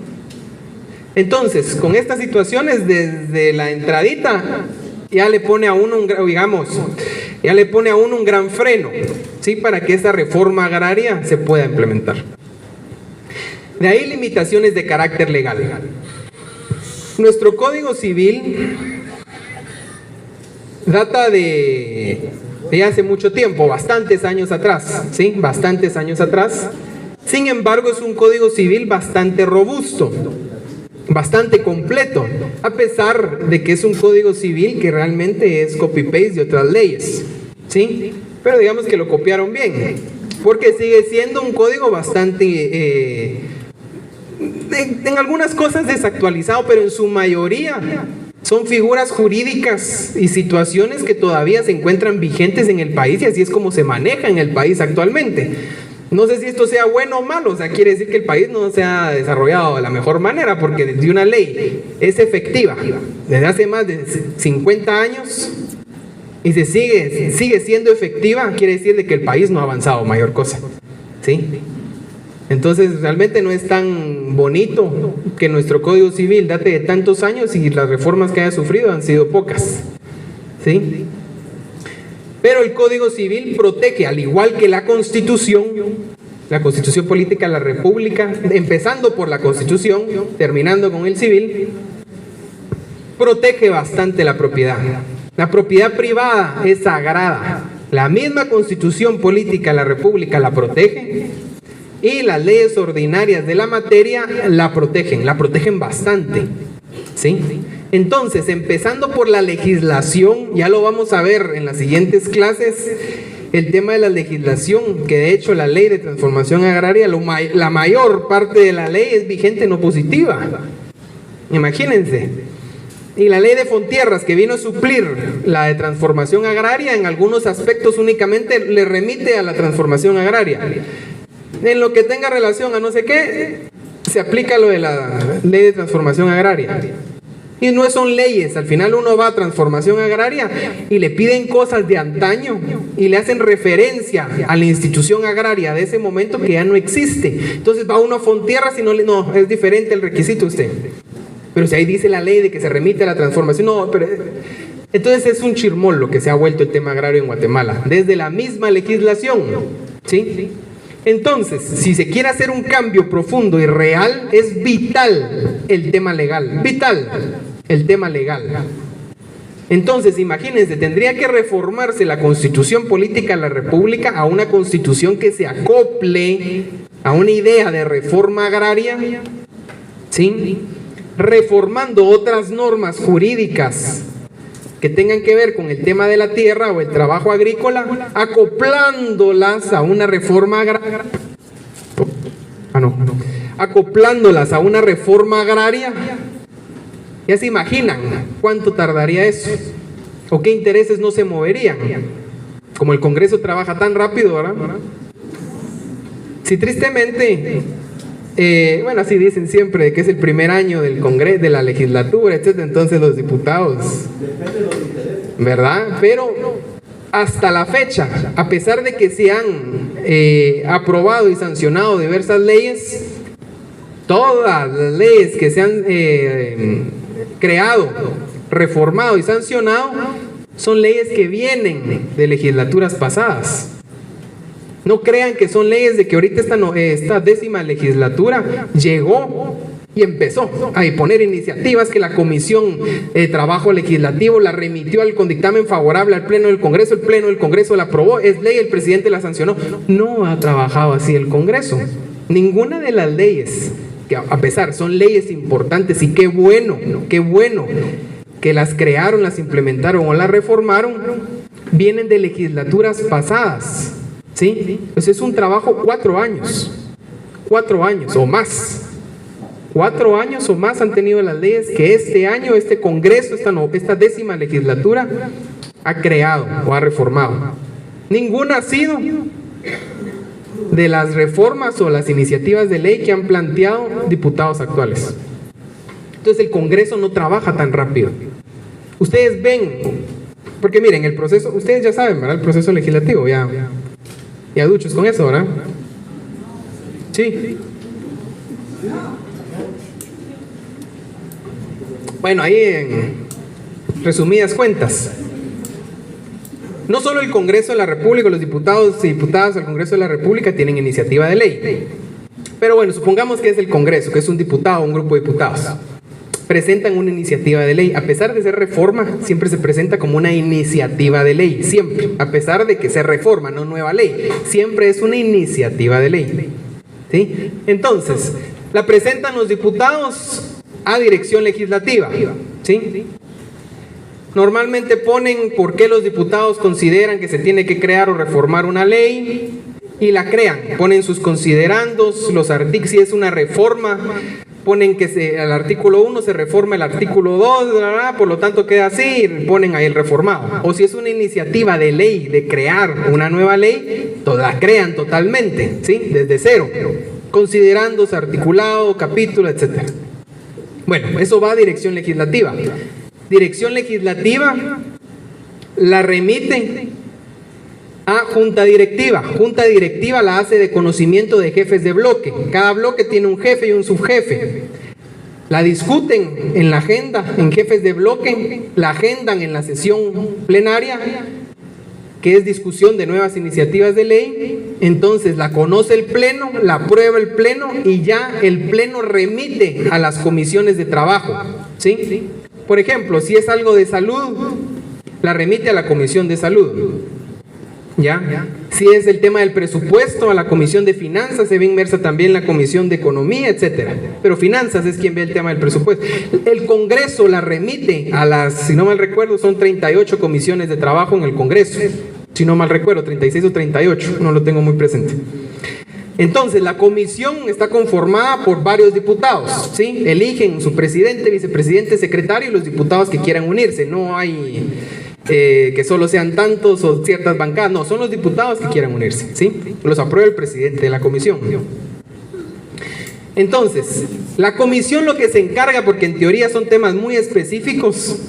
Entonces, con estas situaciones, desde la entradita, ya le pone a uno un gran freno, ¿sí? Para que esa reforma agraria se pueda implementar. De ahí limitaciones de carácter legal. Nuestro Código Civil data de hace mucho tiempo, bastantes años atrás, ¿sí? Bastantes años atrás. Sin embargo, es un Código Civil bastante robusto, bastante completo, a pesar de que es un Código Civil que realmente es copy-paste de otras leyes, ¿sí? Pero digamos que lo copiaron bien, porque sigue siendo un código bastante... en algunas cosas desactualizado, pero en su mayoría son figuras jurídicas y situaciones que todavía se encuentran vigentes en el país, y así es como se maneja en el país actualmente. No sé si esto sea bueno o malo, o sea, quiere decir que el país no se ha desarrollado de la mejor manera, porque desde una ley es efectiva desde hace más de 50 años y se sigue siendo efectiva, quiere decir de que el país no ha avanzado mayor cosa, ¿sí? Entonces realmente no es tan bonito que nuestro Código Civil date de tantos años y las reformas que haya sufrido han sido pocas, ¿sí? Pero el Código Civil protege, al igual que la Constitución Política de la República, empezando por la Constitución, terminando con el civil, protege bastante la propiedad. La propiedad privada es sagrada. La misma Constitución Política de la República la protege, y las leyes ordinarias de la materia la protegen bastante, ¿sí? Entonces, empezando por la legislación, ya lo vamos a ver en las siguientes clases, el tema de la legislación, que de hecho la ley de transformación agraria, la mayor parte de la ley es vigente no positiva, imagínense. Y la ley de Fontierras, que vino a suplir la de transformación agraria, en algunos aspectos únicamente le remite a la transformación agraria. En lo que tenga relación a no sé qué, se aplica lo de la ley de transformación agraria. Y no son leyes, al final uno va a transformación agraria y le piden cosas de antaño y le hacen referencia a la institución agraria de ese momento que ya no existe. Entonces va uno a Fontierras y no, es diferente el requisito usted. Pero si ahí dice la ley de que se remite a la transformación, no, pero Entonces es un chirmol lo que se ha vuelto el tema agrario en Guatemala, desde la misma legislación, ¿sí? Entonces, si se quiere hacer un cambio profundo y real, es vital el tema legal, vital el tema legal. Entonces, imagínense, tendría que reformarse la Constitución Política de la República a una constitución que se acople a una idea de reforma agraria, ¿sí? Reformando otras normas jurídicas que tengan que ver con el tema de la tierra o el trabajo agrícola, acoplándolas a una reforma agraria. Acoplándolas a una reforma agraria. Ya se imaginan cuánto tardaría eso, o qué intereses no se moverían. Como el Congreso trabaja tan rápido, ¿verdad? Si tristemente, bueno, así dicen siempre que es el primer año del Congreso, de la legislatura, etc. Entonces los diputados, ¿verdad? Pero hasta la fecha, a pesar de que se han aprobado y sancionado diversas leyes, todas las leyes que se han creado, reformado y sancionado son leyes que vienen de legislaturas pasadas. No crean que son leyes de que ahorita esta décima legislatura llegó y empezó a poner iniciativas que la Comisión de Trabajo Legislativo la remitió con dictamen favorable al Pleno del Congreso, el Pleno del Congreso la aprobó, es ley, el presidente la sancionó. No ha trabajado así el Congreso. Ninguna de las leyes, que a pesar son leyes importantes, y qué bueno que las crearon, las implementaron o las reformaron, vienen de legislaturas pasadas, ¿sí? Pues es un trabajo 4 años o más. 4 años o más han tenido las leyes que este año, este Congreso, esta décima legislatura ha creado o ha reformado. Ninguna ha sido de las reformas o las iniciativas de ley que han planteado diputados actuales. Entonces el Congreso no trabaja tan rápido. Ustedes ven, porque miren, el proceso, ustedes ya saben, ¿verdad? El proceso legislativo, ya duchos con eso, ¿verdad? Sí. Bueno, ahí en resumidas cuentas, no solo el Congreso de la República, los diputados y diputadas del Congreso de la República tienen iniciativa de ley. Pero bueno, supongamos que es el Congreso, que es un diputado o un grupo de diputados. Presentan una iniciativa de ley. A pesar de ser reforma, siempre se presenta como una iniciativa de ley. Siempre. A pesar de que sea reforma, no nueva ley. Siempre es una iniciativa de ley. ¿Sí? Entonces, la presentan los diputados a dirección legislativa. ¿Sí? Normalmente ponen por qué los diputados consideran que se tiene que crear o reformar una ley y la crean. Ponen sus considerandos, los artículos, si es una reforma, ponen que al artículo 1 se reforma el artículo 2, por lo tanto queda así, y ponen ahí el reformado. O si es una iniciativa de ley, de crear una nueva ley, la crean totalmente, ¿sí? Desde cero, considerandos, articulado, capítulo, etc. Bueno, eso va a dirección legislativa. Dirección legislativa la remite a junta directiva. Junta directiva la hace de conocimiento de jefes de bloque. Cada bloque tiene un jefe y un subjefe. La discuten en la agenda, en jefes de bloque, la agendan en la sesión plenaria, que es discusión de nuevas iniciativas de ley. Entonces la conoce el Pleno, la aprueba el Pleno y ya el Pleno remite a las comisiones de trabajo, ¿sí? Por ejemplo, si es algo de salud, la remite a la Comisión de Salud. ¿Ya? Si es el tema del presupuesto, a la Comisión de Finanzas, se ve inmersa también la Comisión de Economía, etcétera. Pero Finanzas es quien ve el tema del presupuesto. El Congreso la remite a las, si no mal recuerdo, son 38 comisiones de trabajo en el Congreso. Si no mal recuerdo, 36 o 38, no lo tengo muy presente. Entonces, la comisión está conformada por varios diputados, ¿sí? Eligen su presidente, vicepresidente, secretario y los diputados que quieran unirse. No hay que solo sean tantos o ciertas bancadas, no, son los diputados que quieran unirse, ¿sí? Los aprueba el presidente de la comisión. Entonces, la comisión lo que se encarga, porque en teoría son temas muy específicos,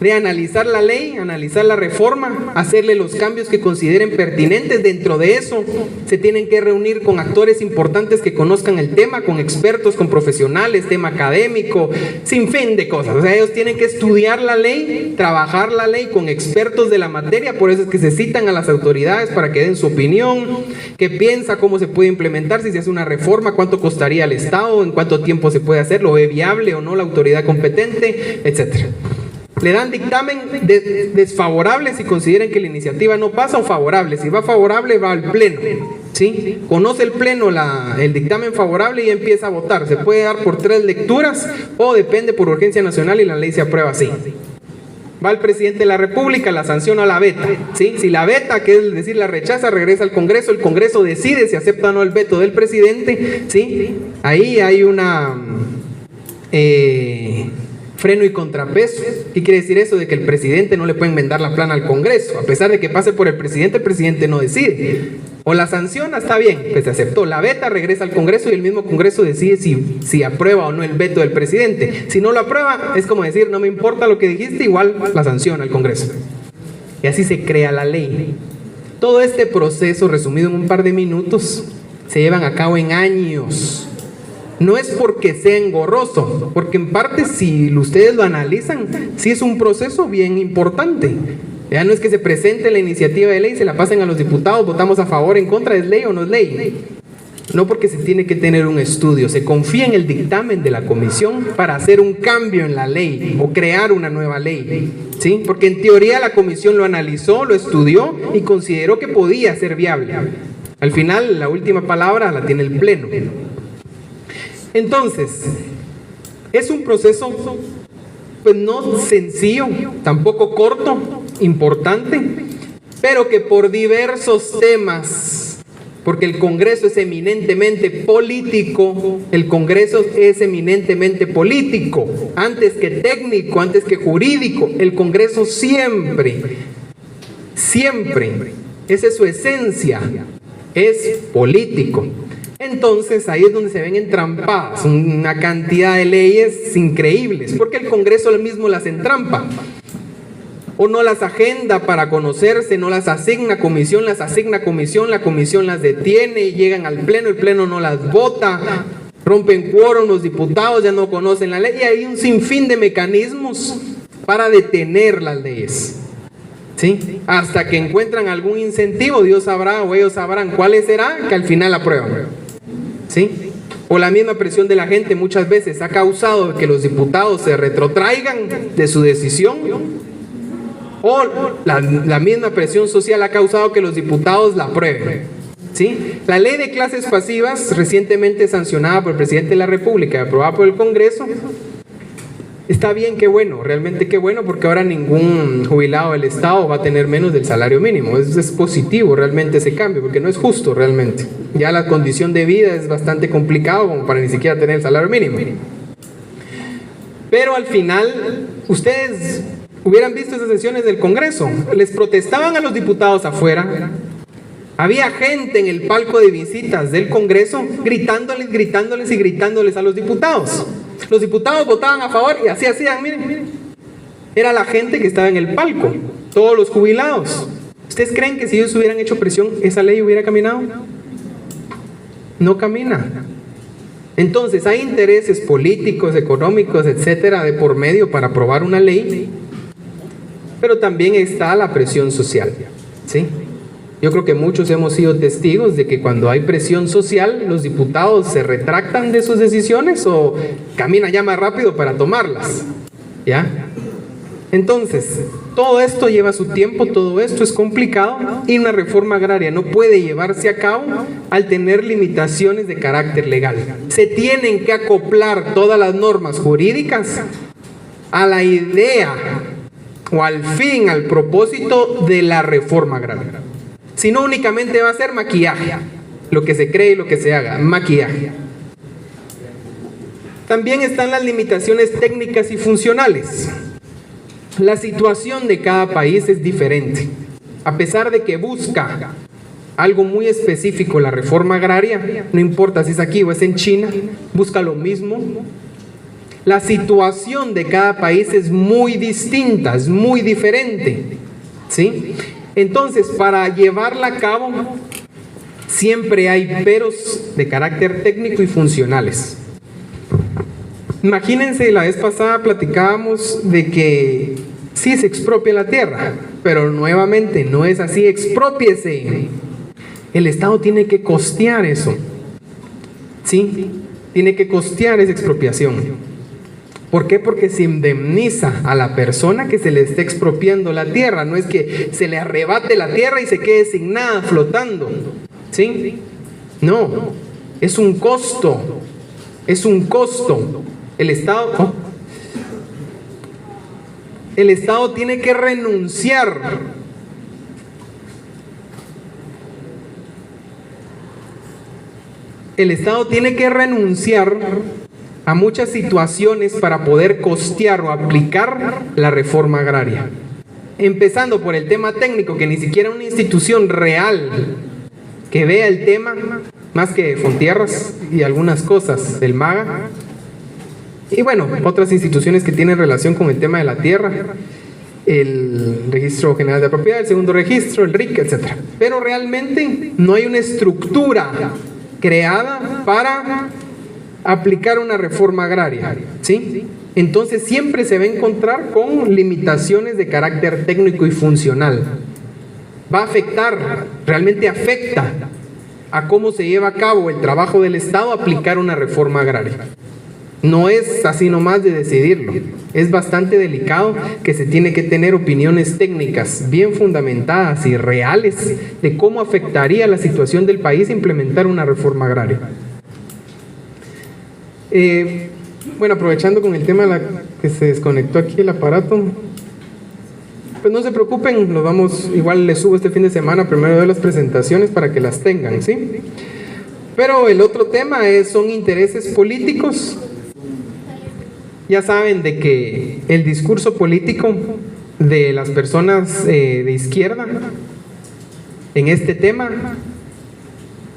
de analizar la ley, analizar la reforma, hacerle los cambios que consideren pertinentes. Dentro de eso se tienen que reunir con actores importantes que conozcan el tema, con expertos, con profesionales, tema académico, sin fin de cosas. O sea, ellos tienen que estudiar la ley, trabajar la ley con expertos de la materia. Por eso es que se citan a las autoridades para que den su opinión, qué piensa, cómo se puede implementar, si se hace una reforma, cuánto costaría al Estado, en cuánto tiempo se puede hacer, lo ve viable o no la autoridad competente, etcétera. Le dan dictamen desfavorable si consideran que la iniciativa no pasa, o favorable. Si va favorable, va al pleno, ¿sí? Conoce el pleno el dictamen favorable y empieza a votar. Se puede dar por 3 lecturas o depende por urgencia nacional y la ley se aprueba así. Va el presidente de la República, la sanciona o la veta, ¿sí? Si la veta, que es decir, la rechaza, regresa al Congreso. El Congreso decide si acepta o no el veto del presidente, ¿sí? Ahí hay una freno y contrapeso. ¿Qué quiere decir eso? De que el presidente no le puede enmendar la plana al Congreso. A pesar de que pase por el presidente no decide. O la sanciona, está bien, pues se aceptó. La veta, regresa al Congreso y el mismo Congreso decide si aprueba o no el veto del presidente. Si no lo aprueba, es como decir, no me importa lo que dijiste, igual la sanciona el Congreso. Y así se crea la ley. Todo este proceso, resumido en un par de minutos, se llevan a cabo en años. No es porque sea engorroso, porque en parte, si ustedes lo analizan, sí es un proceso bien importante. Ya no es que se presente la iniciativa de ley, se la pasen a los diputados, votamos a favor, en contra, ¿es ley o no es ley? No, porque se tiene que tener un estudio, se confía en el dictamen de la comisión para hacer un cambio en la ley o crear una nueva ley, ¿sí? Porque en teoría la comisión lo analizó, lo estudió y consideró que podía ser viable. Al final, la última palabra la tiene el pleno. Entonces, es un proceso pues no sencillo, tampoco corto, importante, pero que por diversos temas, porque el Congreso es eminentemente político, antes que técnico, antes que jurídico, el Congreso siempre, esa es su esencia, es político. Entonces ahí es donde se ven entrampadas una cantidad de leyes increíbles, porque el Congreso mismo las entrampa, o no las agenda para conocerse, no las asigna comisión, la comisión las detiene y llegan al pleno, el pleno no las vota, rompen quórum, los diputados ya no conocen la ley y hay un sinfín de mecanismos para detener las leyes, ¿sí? Hasta que encuentran algún incentivo, Dios sabrá o ellos sabrán cuáles será, que al final aprueban, ¿sí? O la misma presión de la gente muchas veces ha causado que los diputados se retrotraigan de su decisión, o la misma presión social ha causado que los diputados la aprueben, ¿sí? La ley de clases pasivas, recientemente sancionada por el presidente de la República y aprobada por el Congreso, está bien, qué bueno, realmente qué bueno, porque ahora ningún jubilado del Estado va a tener menos del salario mínimo. Es positivo realmente ese cambio, porque no es justo realmente. Ya la condición de vida es bastante complicado como para ni siquiera tener el salario mínimo. Pero al final, ustedes hubieran visto esas sesiones del Congreso, les protestaban a los diputados afuera. Había gente en el palco de visitas del Congreso gritándoles a los diputados. Los diputados votaban a favor y así hacían, miren. Era la gente que estaba en el palco, todos los jubilados. ¿Ustedes creen que si ellos hubieran hecho presión, esa ley hubiera caminado? No camina. Entonces hay intereses políticos, económicos, etcétera, de por medio para aprobar una ley, pero también está la presión social, ¿sí? Yo creo que muchos hemos sido testigos de que cuando hay presión social, los diputados se retractan de sus decisiones o caminan ya más rápido para tomarlas, ¿ya? Entonces, todo esto lleva su tiempo, todo esto es complicado y una reforma agraria no puede llevarse a cabo al tener limitaciones de carácter legal. Se tienen que acoplar todas las normas jurídicas a la idea o al fin, al propósito de la reforma agraria. Si no, únicamente va a ser maquillaje, lo que se cree y lo que se haga, maquillaje. También están las limitaciones técnicas y funcionales. La situación de cada país es diferente. A pesar de que busca algo muy específico la reforma agraria, no importa si es aquí o es en China, busca lo mismo. La situación de cada país es muy distinta, es muy diferente, ¿sí? Entonces, para llevarla a cabo, siempre hay peros de carácter técnico y funcionales. Imagínense, la vez pasada platicábamos de que sí se expropia la tierra, pero nuevamente no es así, exprópiese. El Estado tiene que costear eso, ¿sí? Tiene que costear esa expropiación. ¿Por qué? Porque se indemniza a la persona que se le esté expropiando la tierra. No es que se le arrebate la tierra y se quede sin nada flotando, ¿sí? No, es un costo. Es un costo. El Estado tiene que renunciar. El Estado tiene que renunciar a muchas situaciones para poder costear o aplicar la reforma agraria. Empezando por el tema técnico, que ni siquiera una institución real que vea el tema, más que Fontierras y algunas cosas del MAGA, y bueno, otras instituciones que tienen relación con el tema de la tierra, el Registro General de Propiedad, el segundo registro, el RIC, etc. Pero realmente no hay una estructura creada para aplicar una reforma agraria, ¿sí? Entonces siempre se va a encontrar con limitaciones de carácter técnico y funcional. Va a afectar, realmente afecta a cómo se lleva a cabo el trabajo del Estado aplicar una reforma agraria. No es así nomás de decidirlo, es bastante delicado, que se tiene que tener opiniones técnicas bien fundamentadas y reales de cómo afectaría la situación del país implementar una reforma agraria. Bueno, aprovechando con el tema que se desconectó aquí el aparato, pues no se preocupen, igual les subo este fin de semana primero de las presentaciones para que las tengan, ¿sí? Pero el otro tema son intereses políticos. Ya saben de que el discurso político de las personas de izquierda en este tema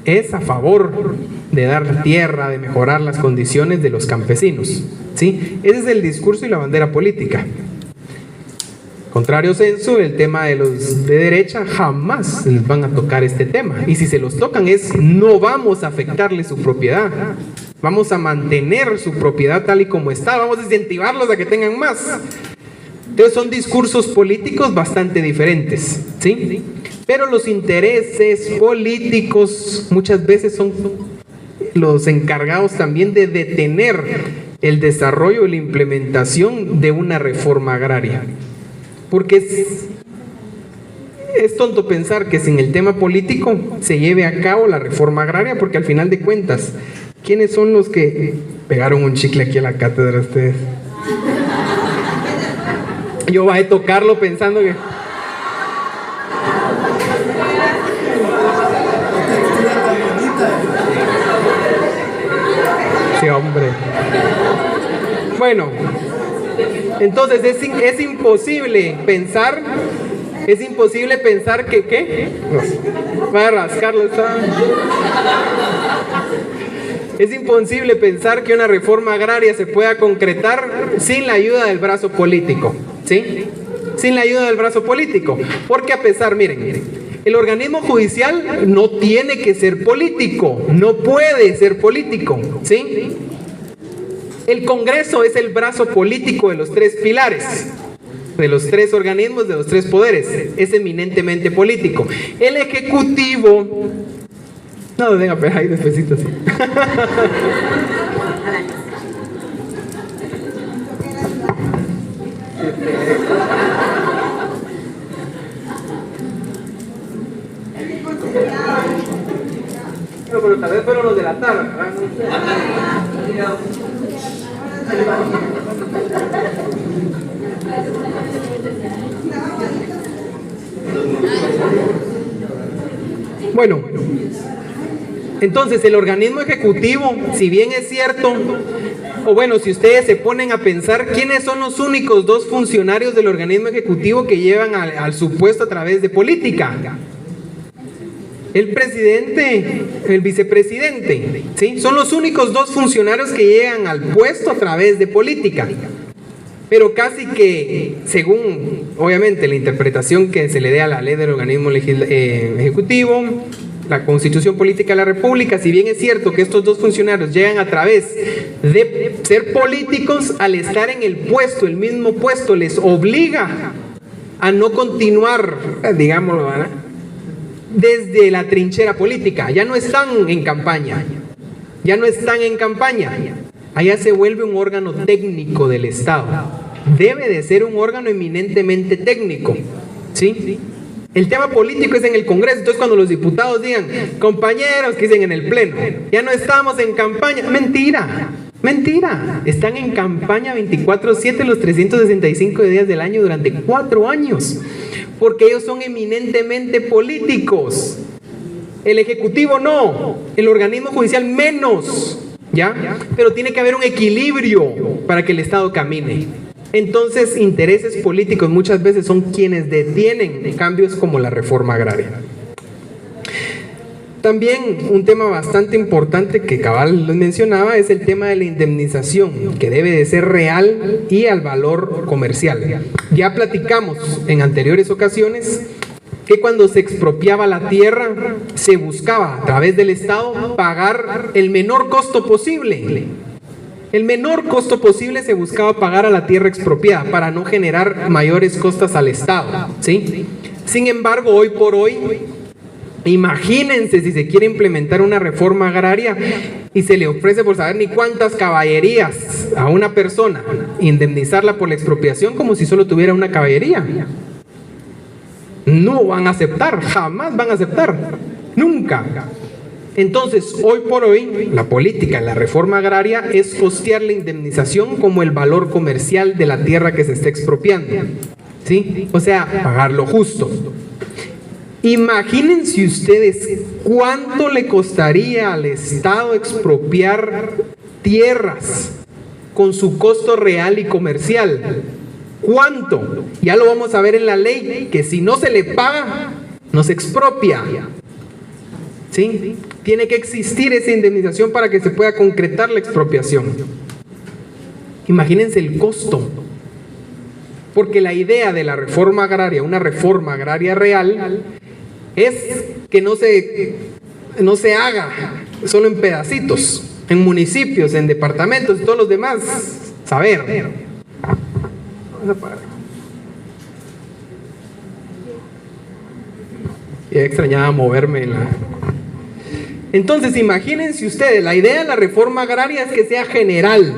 es a favor de dar tierra, de mejorar las condiciones de los campesinos, ¿sí? Ese es el discurso y la bandera política. Contrario censo, el tema de los de derecha, jamás les van a tocar este tema. Y si se los tocan no vamos a afectarle su propiedad. Vamos a mantener su propiedad tal y como está. Vamos a incentivarlos a que tengan más. Entonces son discursos políticos bastante diferentes, ¿sí? Pero los intereses políticos muchas veces son los encargados también de detener el desarrollo y la implementación de una reforma agraria. Porque es tonto pensar que sin el tema político se lleve a cabo la reforma agraria, porque al final de cuentas, ¿quiénes son los que pegaron un chicle aquí a la cátedra ustedes? Yo voy a tocarlo pensando que... Sí, hombre. Bueno, entonces es imposible pensar que ¿qué? No, va a rascarlo. Es imposible pensar que una reforma agraria se pueda concretar sin la ayuda del brazo político, ¿sí? Sin la ayuda del brazo político, porque a pesar, miren, el organismo judicial no tiene que ser político, no puede ser político, ¿sí? El Congreso es el brazo político de los tres pilares, de los tres organismos, de los tres poderes, es eminentemente político. El Ejecutivo... No, venga, pero ahí despacito así. Pero tal vez fueron los de la tarde, ¿verdad? Bueno, entonces el organismo ejecutivo, si bien es cierto, o bueno, si ustedes se ponen a pensar quiénes son los únicos dos funcionarios del organismo ejecutivo que llevan al su puesto a través de política, el presidente, el vicepresidente, ¿sí? Son los únicos dos funcionarios que llegan al puesto a través de política. Pero casi que, según, obviamente, la interpretación que se le dé a la ley del organismo ejecutivo, la Constitución Política de la República, si bien es cierto que estos dos funcionarios llegan a través de ser políticos, al estar en el puesto, el mismo puesto, les obliga a no continuar, digámoslo, ¿verdad?, desde la trinchera política. Ya no están en campaña, allá se vuelve un órgano técnico del Estado. Debe de ser un órgano eminentemente técnico, ¿sí? El tema político es en el Congreso. Entonces cuando los diputados digan, compañeros, que dicen en el Pleno, ya no estamos en campaña, mentira, están en campaña 24/7 los 365 días del año durante 4 años, porque ellos son eminentemente políticos. El Ejecutivo no, el organismo judicial menos, ¿ya? Pero tiene que haber un equilibrio para que el Estado camine. Entonces, intereses políticos muchas veces son quienes detienen cambios como la reforma agraria. También un tema bastante importante que Cabal les mencionaba es el tema de la indemnización, que debe de ser real y al valor comercial. Ya platicamos en anteriores ocasiones que cuando se expropiaba la tierra, se buscaba a través del Estado pagar el menor costo posible. El menor costo posible se buscaba pagar a la tierra expropiada para no generar mayores costas al Estado, ¿sí? Sin embargo, hoy por hoy, imagínense si se quiere implementar una reforma agraria y se le ofrece por saber ni cuántas caballerías a una persona, indemnizarla por la expropiación como si solo tuviera una caballería. No van a aceptar, jamás van a aceptar, nunca. Entonces, hoy por hoy, la política, la reforma agraria es costear la indemnización como el valor comercial de la tierra que se está expropiando, ¿sí? O sea, pagar lo justo. Imagínense ustedes cuánto le costaría al Estado expropiar tierras con su costo real y comercial. ¿Cuánto? Ya lo vamos a ver en la ley, que si no se le paga, no se expropia, ¿sí? Tiene que existir esa indemnización para que se pueda concretar la expropiación. Imagínense el costo. Porque la idea de la reforma agraria, una reforma agraria real, es que no se haga solo en pedacitos, en municipios, en departamentos y todos los demás. Saber. Vamos a parar. Ya extrañaba moverme en la... Entonces, imagínense ustedes, la idea de la reforma agraria es que sea general,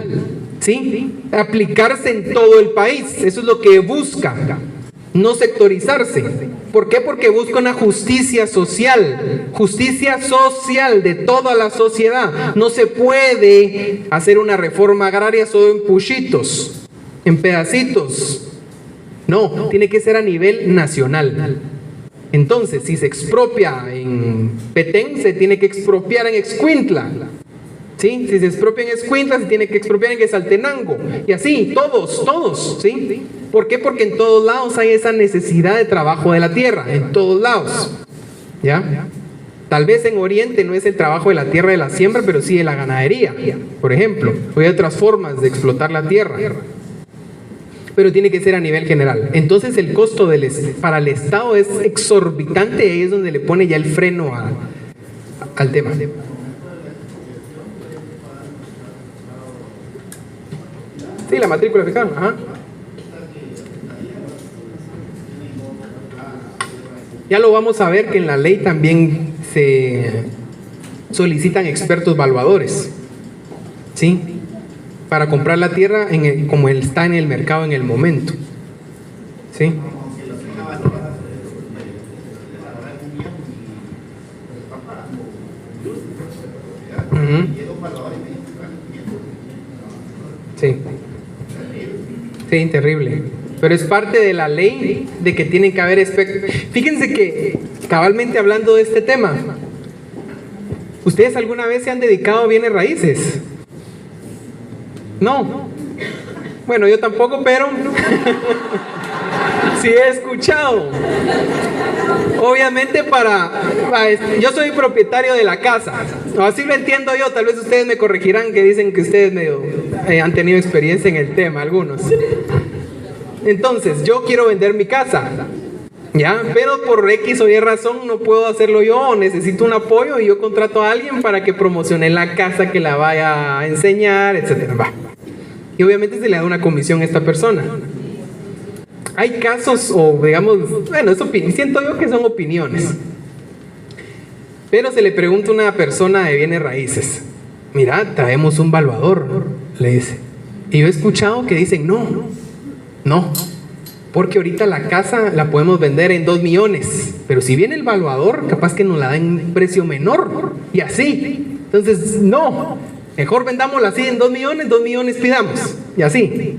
¿sí? Aplicarse en todo el país. Eso es lo que busca, no sectorizarse. ¿Por qué? Porque busca una justicia social de toda la sociedad. No se puede hacer una reforma agraria solo en puchitos, en pedacitos. No, tiene que ser a nivel nacional. Entonces, si se expropia en Petén, se tiene que expropiar en Escuintla, ¿sí? Si se expropia en Escuintla, se tiene que expropiar en Quetzaltenango. Y así, todos, ¿sí? ¿Por qué? Porque en todos lados hay esa necesidad de trabajo de la tierra, en todos lados, ¿ya? Tal vez en Oriente no es el trabajo de la tierra de la siembra, pero sí de la ganadería, por ejemplo. O hay otras formas de explotar la tierra. Pero tiene que ser a nivel general. Entonces el costo para el Estado es exorbitante, y ahí es donde le pone ya el freno al tema. Sí, la matrícula fiscal. Ajá. Ya lo vamos a ver que en la ley también se solicitan expertos evaluadores, ¿sí? Para comprar la tierra como está en el mercado en el momento, ¿sí? Sí, terrible. Pero es parte de la ley de que tienen que haber expertos. Fíjense que, cabalmente hablando de este tema, ¿ustedes alguna vez se han dedicado a bienes raíces? No. Bueno, yo tampoco, pero Sí he escuchado. Obviamente yo soy propietario de la casa. Así lo entiendo yo. Tal vez ustedes me corregirán que dicen que ustedes han tenido experiencia en el tema, algunos. Entonces, yo quiero vender mi casa. ¿Ya? Pero por X o Y razón no puedo hacerlo yo, o necesito un apoyo y yo contrato a alguien para que promocione la casa, que la vaya a enseñar, etc. Y obviamente se le da una comisión a esta persona. Hay casos, o digamos, bueno, siento yo que son opiniones. Pero se le pregunta a una persona de bienes raíces: mira, traemos un valuador, le dice. Y yo he escuchado que dicen no, porque ahorita la casa la podemos vender en 2 millones, pero si viene el valuador, capaz que nos la da en un precio menor, y así. Entonces, no, mejor vendámosla así en 2 millones pidamos, y así.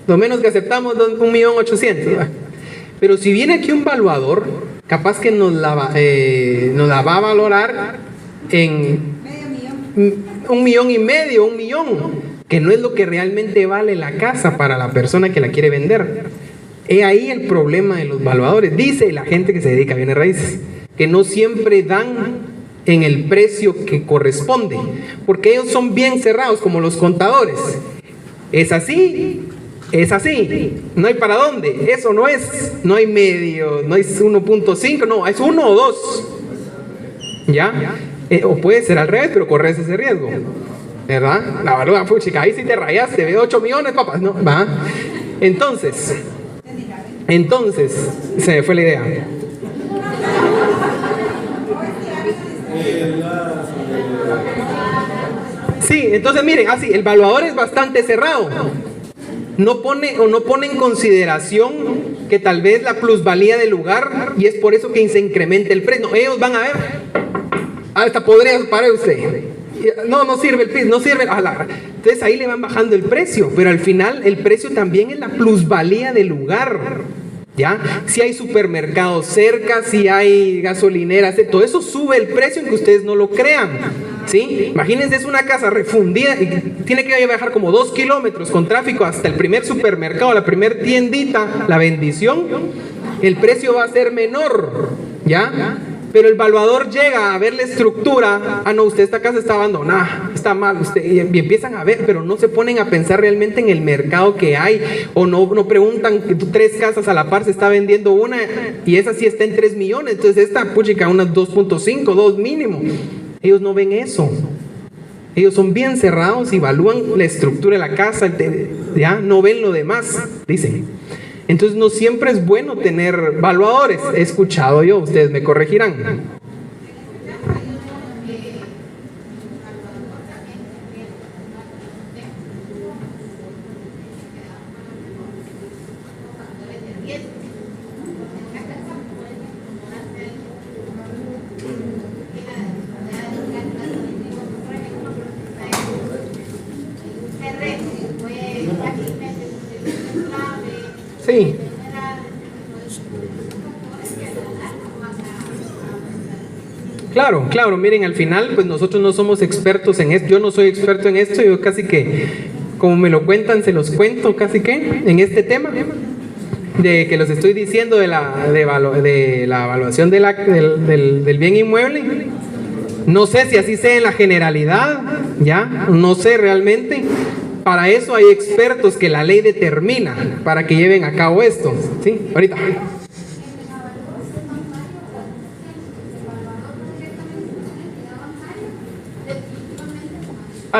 Lo menos que aceptamos, 1.800.000. Pero si viene aquí un valuador, capaz que nos la va a valorar en 1,5 millones, 1 millón, que no es lo que realmente vale la casa para la persona que la quiere vender. He ahí el problema de los valuadores. Dice la gente que se dedica a bienes raíces, que no siempre dan en el precio que corresponde, porque ellos son bien cerrados, como los contadores. Es así, no hay para dónde. Eso no hay medio, no es 1.5, no, es 1 o 2. ¿Ya? O puede ser al revés, pero corres ese riesgo, ¿verdad? La verdad, chica, ahí sí te rayaste, ve 8 millones, papá. No, va. Entonces, se me fue la idea. Sí, entonces miren, así, el valuador es bastante cerrado. No pone en consideración que tal vez la plusvalía del lugar, y es por eso que se incrementa el precio. No, ellos van a ver, hasta podría parar usted. No sirve el piso, no sirve. Entonces ahí le van bajando el precio, pero al final el precio también es la plusvalía del lugar. ¿Ya? Si hay supermercados cerca, si hay gasolineras, todo eso sube el precio, aunque ustedes no lo crean. ¿Sí? Imagínense, es una casa refundida y tiene que viajar como 2 kilómetros con tráfico hasta el primer supermercado, la primer tiendita, La Bendición. El precio va a ser menor, ¿ya? Pero el valuador llega a ver la estructura. No, esta casa está abandonada, está mal, y empiezan a ver, pero no se ponen a pensar realmente en el mercado que hay, o no preguntan que 3 casas a la par se está vendiendo una, y esa sí está en 3 millones, entonces esta, puchica, unas 2.5, 2 mínimo. Ellos no ven eso. Ellos son bien cerrados y evalúan la estructura de la casa, ya no ven lo demás, dicen. Entonces no siempre es bueno tener valuadores. He escuchado yo, ustedes me corregirán. Sí. Claro, miren, al final pues nosotros no somos expertos en esto. Yo no soy experto en esto, yo casi que, como me lo cuentan, se los cuento casi que en este tema de que los estoy diciendo de la evaluación del bien inmueble. No sé si así sea en la generalidad, ya, no sé realmente. Para eso hay expertos que la ley determina para que lleven a cabo esto. ¿Sí? Ahorita.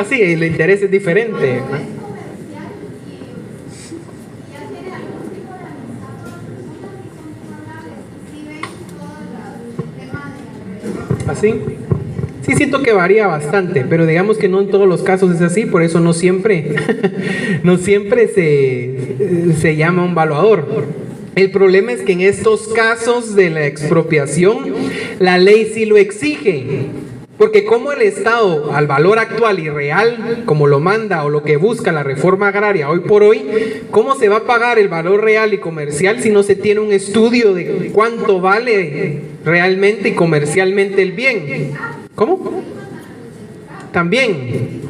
Sí, el interés es diferente. ¿Así? Sí, siento que varía bastante, pero digamos que no en todos los casos es así, por eso no siempre se llama un valuador. El problema es que en estos casos de la expropiación, la ley sí lo exige, porque como el Estado, al valor actual y real, como lo manda o lo que busca la reforma agraria hoy por hoy, ¿cómo se va a pagar el valor real y comercial si no se tiene un estudio de cuánto vale realmente y comercialmente el bien? ¿Cómo? También.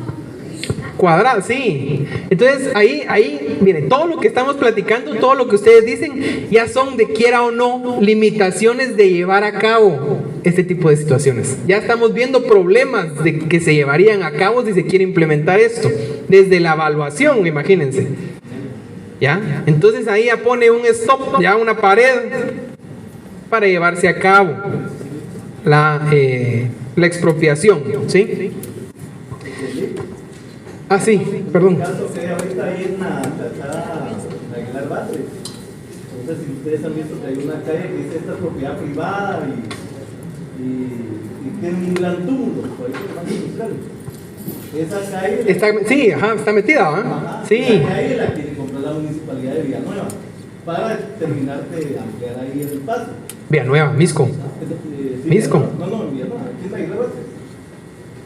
Cuadrada, sí. Entonces ahí, miren, todo lo que estamos platicando, todo lo que ustedes dicen, ya son de quiera o no limitaciones de llevar a cabo este tipo de situaciones. Ya estamos viendo problemas de que se llevarían a cabo si se quiere implementar esto, desde la evaluación, imagínense. ¿Ya? Entonces ahí ya pone un stop, ya una pared para llevarse a cabo la expropiación, ¿sí? Ah, sí, perdón. En el caso que ahorita hay en la calzada de Aguilar Batres. Entonces, si ustedes han visto que hay una calle que dice esta es propiedad privada y tiene un gran túmulo, por ahí se van a buscar. Esa calle. Sí, ajá, está metida, ¿eh? Ajá, Sí. esa calle la quiere comprar la municipalidad de Villanueva para terminar de ampliar ahí el paso. Villanueva, Misco. Sí, Misco. No, en Villanueva, aquí en Aguilar Batres.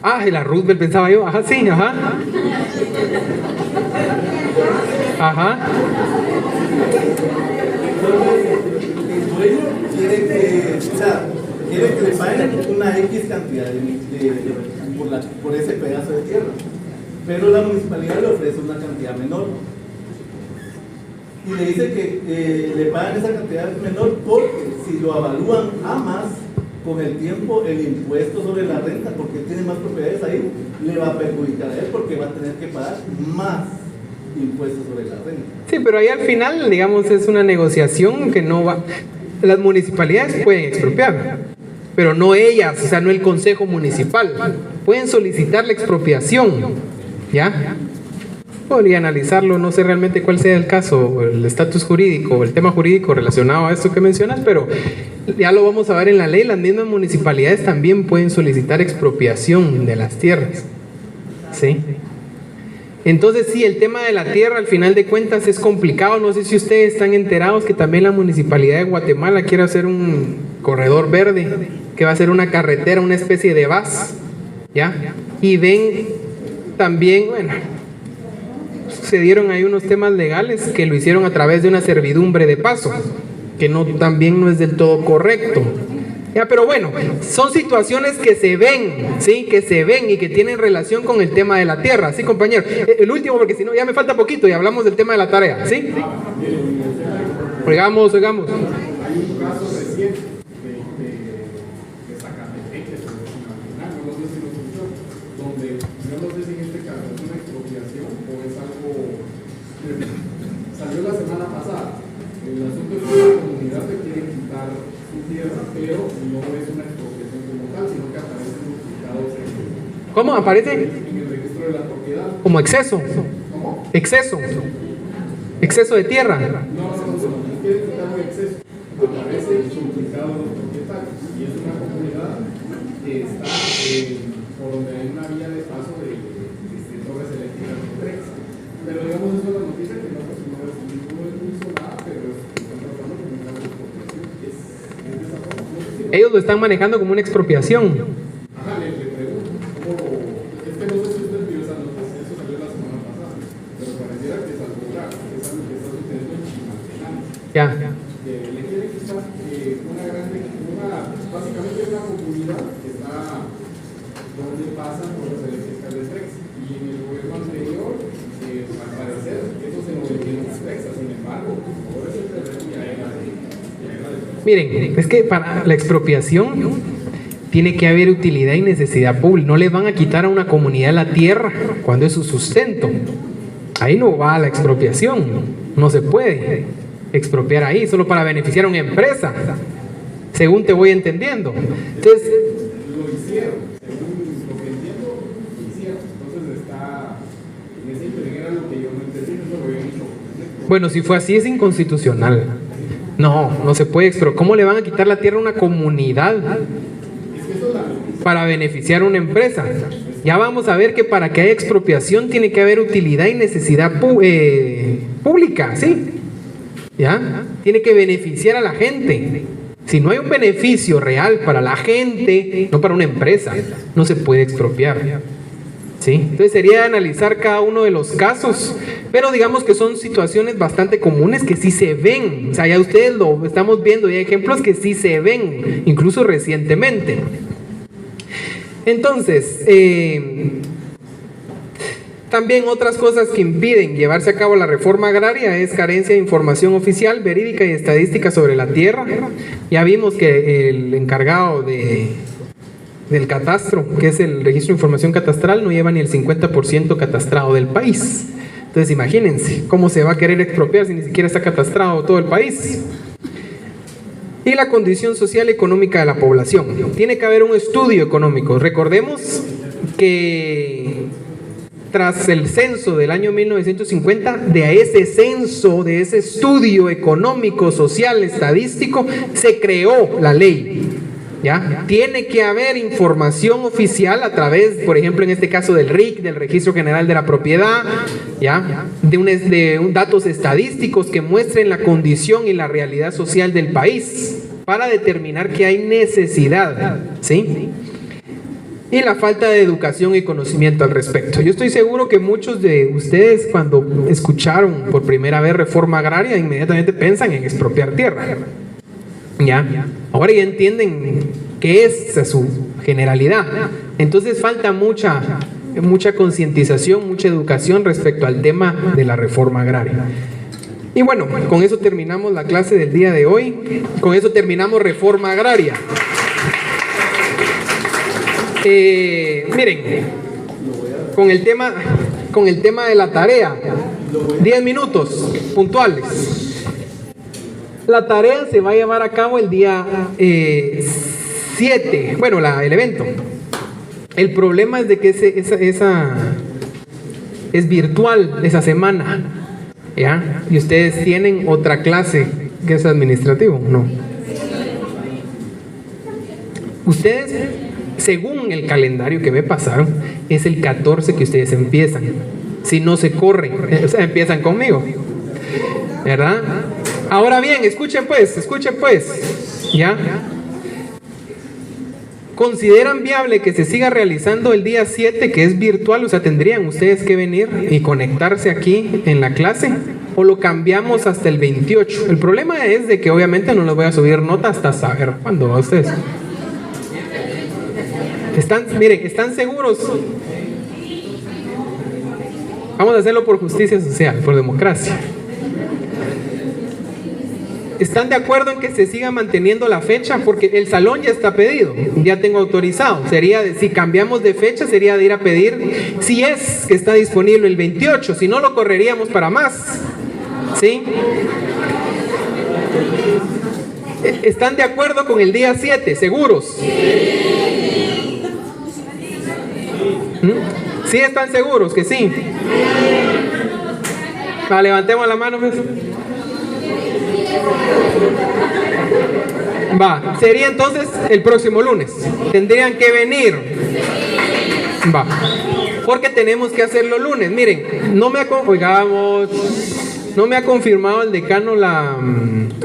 Ah, en la Roosevelt pensaba yo, ajá, sí, ajá. Ajá. El dueño quiere que le paguen una X cantidad por ese pedazo de tierra, pero la municipalidad le ofrece una cantidad menor y le dice que le pagan esa cantidad menor porque si lo avalúan a más con el tiempo, el impuesto sobre la renta, porque tiene más propiedades ahí, le va a perjudicar a él porque va a tener que pagar más impuestos sobre la renta. Sí, pero ahí al final, digamos, es una negociación que no va. Las municipalidades pueden expropiar, pero no ellas, o sea, no el consejo municipal. Pueden solicitar la expropiación, ¿ya? Podría analizarlo, no sé realmente cuál sea el caso, el estatus jurídico, el tema jurídico relacionado a esto que mencionas, pero ya lo vamos a ver en la ley. Las mismas municipalidades también pueden solicitar expropiación de las tierras, ¿sí? Entonces sí, el tema de la tierra al final de cuentas es complicado. No sé si ustedes están enterados que también la municipalidad de Guatemala quiere hacer un corredor verde, que va a ser una carretera, una especie de VAS, ¿ya? Y ven también, bueno, se dieron ahí unos temas legales que lo hicieron a través de una servidumbre de paso, que también no es del todo correcto. Ya, pero bueno, son situaciones que se ven, ¿sí? Que se ven y que tienen relación con el tema de la tierra, ¿sí, compañero? El último, porque si no ya me falta poquito y hablamos del tema de la tarea, ¿sí? Oigamos. Hay un caso reciente de Zacatepeque, no sé si lo escuchó, donde yo no sé si en este caso es una expropiación o es algo. Salió la semana pasada. El asunto es que la comunidad te quiere quitar su tierra, pero no es una expropiación como tal, sino que aparecen multiplicados ¿Cómo aparece? en el registro de la propiedad. Como exceso. ¿Cómo? Exceso de tierra. No, quiere quitar un exceso. Aparece multiplicado los propietarios. Y es una comunidad que está por donde hay una vía de paso de torres eléctricas de Trex. Pero digamos, eso es la noticia que no hizo nada, pero están tratando como una expropiación. Es de esa forma. Ellos lo están manejando como una expropiación. Ajá, le pregunto, ¿cómo? Es que no sé si usted vio esa noticia, eso salió la semana pasada, pero pareciera que es algo grave, que es algo que está sucediendo en Chimaltenango. Ya. Le quiere quitar básicamente una comunidad que está donde pasan torres eléctricas de Trex, y en el gobierno anterior, al parecer, eso se lo metieron a Trex, sin embargo, por ese terreno ya era de Miren, es que para la expropiación tiene que haber utilidad y necesidad pública. No le van a quitar a una comunidad la tierra cuando es su sustento. Ahí no va la expropiación. No se puede expropiar ahí solo para beneficiar a una empresa, según te voy entendiendo. Entonces, lo hicieron, según lo que entiendo, lo hicieron. Entonces está en ese interín era lo que yo no entendí, eso lo había dicho. bueno, si fue así es inconstitucional. No se puede expropiar. ¿Cómo le van a quitar la tierra a una comunidad para beneficiar a una empresa? Ya vamos a ver que para que haya expropiación tiene que haber utilidad y necesidad pública, ¿sí? ¿Ya? Tiene que beneficiar a la gente. Si no hay un beneficio real para la gente, no para una empresa, no se puede expropiar. ¿Sí? Entonces sería analizar cada uno de los casos, pero digamos que son situaciones bastante comunes que sí se ven. O sea, ya ustedes lo estamos viendo y hay ejemplos que sí se ven, incluso recientemente. Entonces, También otras cosas que impiden llevarse a cabo la reforma agraria es carencia de información oficial, verídica y estadística sobre la tierra. Ya vimos que el encargado del catastro, que es el registro de información catastral, no lleva ni el 50% catastrado del país. Entonces imagínense cómo se va a querer expropiar si ni siquiera está catastrado todo el país. Y la condición social y económica de la población. Tiene que haber un estudio económico. Recordemos que tras el censo del año 1950, de ese censo, de ese estudio económico, social, estadístico, se creó la ley. ¿Ya? Tiene que haber información oficial a través, por ejemplo, en este caso del RIC, del Registro General de la Propiedad, ¿ya? De datos estadísticos que muestren la condición y la realidad social del país para determinar que hay necesidad, ¿sí? Y la falta de educación y conocimiento al respecto. Yo estoy seguro que muchos de ustedes, cuando escucharon por primera vez reforma agraria, inmediatamente piensan en expropiar tierra. ¿Ya? Ahora ya entienden qué es su generalidad. Entonces falta mucha concientización, mucha educación respecto al tema de la reforma agraria. Y bueno, con eso terminamos la clase del día de hoy. Con eso terminamos reforma agraria. Miren, con el tema de la tarea, 10 minutos puntuales. La tarea se va a llevar a cabo el día 7, bueno, el evento. El problema es de que es virtual esa semana, ¿ya? Y ustedes tienen otra clase que es administrativo, ¿no? Ustedes, según el calendario que me pasaron, es el 14 que ustedes empiezan. Si no se corren, o sea, empiezan conmigo, ¿verdad? Ahora bien, escuchen pues, ¿ya? ¿Consideran viable que se siga realizando el día 7, que es virtual? O sea, ¿tendrían ustedes que venir y conectarse aquí en la clase? ¿O lo cambiamos hasta el 28? El problema es de que obviamente no les voy a subir nota hasta saber cuándo va ustedes. ¿Están seguros? Vamos a hacerlo por justicia social, por democracia. ¿Están de acuerdo en que se siga manteniendo la fecha? Porque el salón ya está pedido, ya tengo autorizado. Si cambiamos de fecha, sería de ir a pedir, si es que está disponible el 28, si no lo correríamos para más. ¿Sí? ¿Están de acuerdo con el día 7? ¿Seguros? ¿Sí están seguros que sí? Levantemos la mano, pues. Va, sería entonces el próximo lunes. Tendrían que venir. Va, porque tenemos que hacerlo lunes. Miren, no me ha confirmado el decano la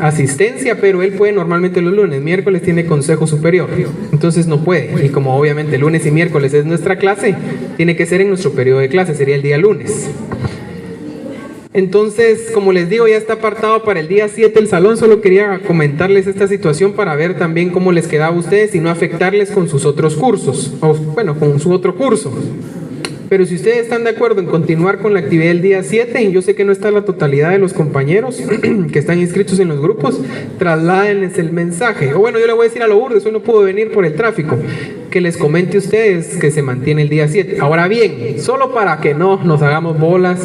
asistencia, pero él puede normalmente los lunes. Miércoles tiene consejo superior, entonces no puede. Y como obviamente lunes y miércoles es nuestra clase, tiene que ser en nuestro periodo de clase, sería el día lunes. Entonces, como les digo, ya está apartado para el día 7 el salón. Solo quería comentarles esta situación para ver también cómo les quedaba a ustedes y no afectarles con sus otros cursos, o bueno, con su otro curso. Pero si ustedes están de acuerdo en continuar con la actividad del día 7, y yo sé que no está la totalidad de los compañeros que están inscritos en los grupos, trasládenles el mensaje. O bueno, yo le voy a decir a Lourdes, hoy no pudo venir por el tráfico, que les comente a ustedes que se mantiene el día 7. Ahora bien, solo para que no nos hagamos bolas,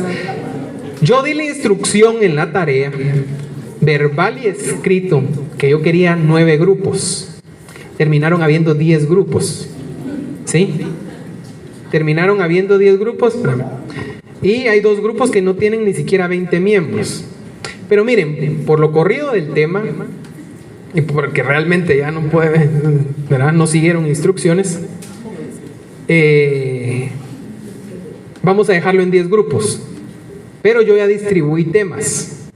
yo di la instrucción en la tarea, verbal y escrito, que yo quería 9 grupos. Terminaron habiendo 10 grupos. ¿Sí? Terminaron habiendo 10 grupos. Y hay 2 grupos que no tienen ni siquiera 20 miembros. Pero miren, por lo corrido del tema, y porque realmente ya no puede, ¿verdad? No siguieron instrucciones, vamos a dejarlo en 10 grupos. Pero yo ya distribuí temas.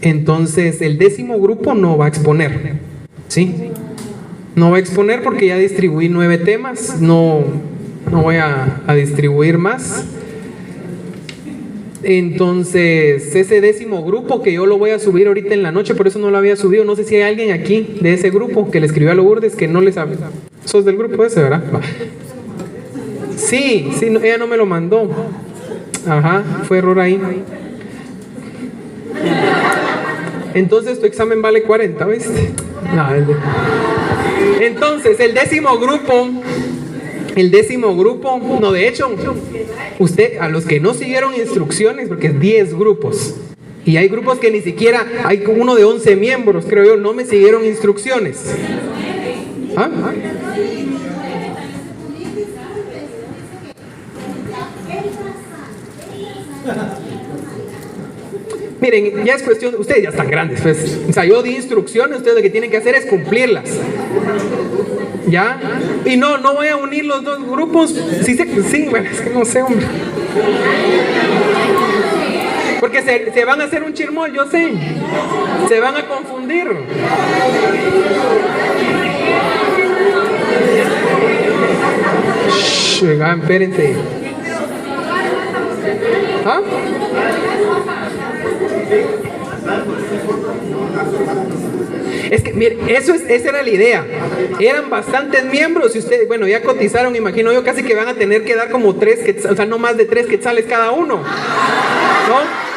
Entonces el 10º grupo no va a exponer. ¿Sí? No va a exponer porque ya distribuí 9 temas. No voy a distribuir más. Entonces ese 10º grupo, que yo lo voy a subir ahorita en la noche, por eso no lo había subido. No sé si hay alguien aquí de ese grupo que le escribió a Lourdes que no les habla. ¿Sos del grupo ese, verdad? Va. Sí, ella no me lo mandó. Ajá, fue error ahí. Entonces tu examen vale 40, ¿viste? No, entonces, el décimo grupo, no, de hecho, usted, a los que no siguieron instrucciones, porque es 10 grupos, y hay grupos que ni siquiera, hay uno de 11 miembros, creo yo, no me siguieron instrucciones. ¿Ah? Miren, ya es cuestión, ustedes ya están grandes, pues. O sea, yo di instrucciones, ustedes lo que tienen que hacer es cumplirlas. ¿Ya? Y no voy a unir los dos grupos. Sí, bueno, es que no sé, hombre. Porque se van a hacer un chirmol, yo sé. Se van a confundir. Shh, oigan, espérense. ¿Ah? Es que, mire, esa era la idea. Eran bastantes miembros y ustedes, bueno, ya cotizaron, imagino yo, casi que van a tener que dar como 3 quetzales, o sea, no más de 3 quetzales cada uno. ¿No?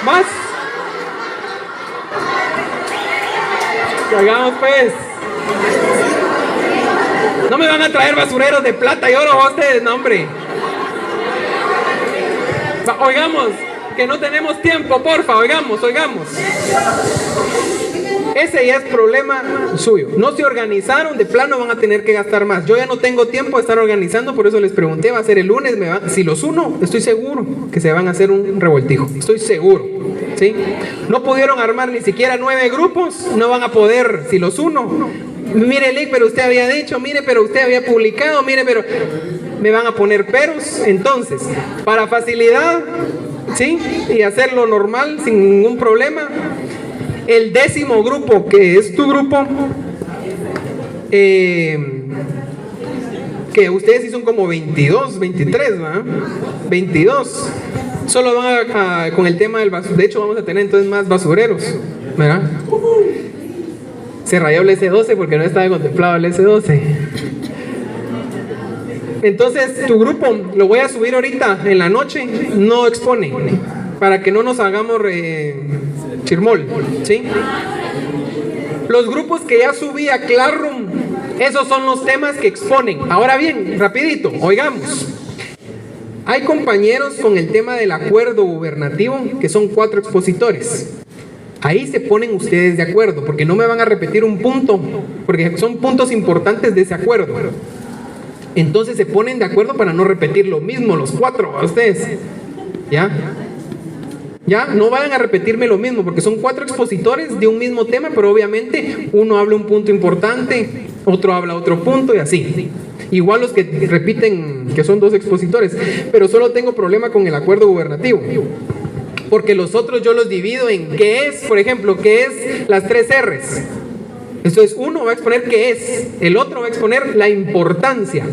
¿Más? Hagamos pues. No me van a traer basureros de plata y oro a ustedes, no, hombre. Oigamos, que no tenemos tiempo, porfa, oigamos. Ese ya es problema suyo. No se organizaron, de plano van a tener que gastar más. Yo ya no tengo tiempo de estar organizando, por eso les pregunté, va a ser el lunes, si los uno, estoy seguro que se van a hacer un revoltijo. Estoy seguro, ¿sí? No pudieron armar ni siquiera 9 grupos, no van a poder si los uno. Mire, Lick, pero usted había dicho, mire, pero usted había publicado, mire, pero me van a poner peros. Entonces, para facilidad, ¿sí? Y hacerlo normal, sin ningún problema. El décimo grupo, que es tu grupo, que ustedes sí son como 22, 23, ¿verdad? 22. Solo van con el tema del basurero. De hecho, vamos a tener entonces más basureros, ¿verdad? Se rayó el S12 porque no estaba contemplado el S12. Entonces, tu grupo lo voy a subir ahorita en la noche, no expone, para que no nos hagamos chirmol, ¿sí? Los grupos que ya subí a Classroom, esos son los temas que exponen. Ahora bien, rapidito, oigamos. Hay compañeros con el tema del acuerdo gubernativo, que son 4 expositores. Ahí se ponen ustedes de acuerdo, porque no me van a repetir un punto, porque son puntos importantes de ese acuerdo. Entonces se ponen de acuerdo para no repetir lo mismo, los 4, a ustedes. ¿Ya? Ya, no vayan a repetirme lo mismo, porque son 4 expositores de un mismo tema, pero obviamente uno habla un punto importante, otro habla otro punto y así. Igual los que repiten que son 2 expositores, pero solo tengo problema con el acuerdo gubernativo. Porque los otros yo los divido en qué es, por ejemplo, qué es las 3 R's. Entonces uno va a exponer qué es, el otro va a exponer la importancia.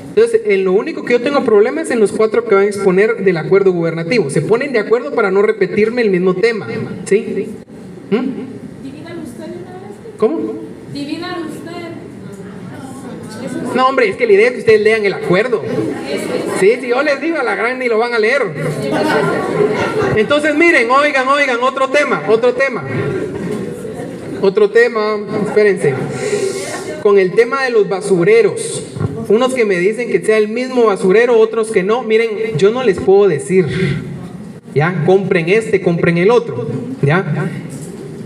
Entonces, en lo único que yo tengo problema es en los 4 que van a exponer del acuerdo gubernativo. Se ponen de acuerdo para no repetirme el mismo tema. ¿Sí? ¿Dividan usted una vez? ¿Cómo? ¿Dividan usted? No, hombre, es que la idea es que ustedes lean el acuerdo. Sí, si yo les digo a la gran ni lo van a leer. Entonces, miren, oigan, otro tema, espérense. Con el tema de los basureros. Unos que me dicen que sea el mismo basurero, otros que no. Miren, yo no les puedo decir, ya, compren este, compren el otro, ya.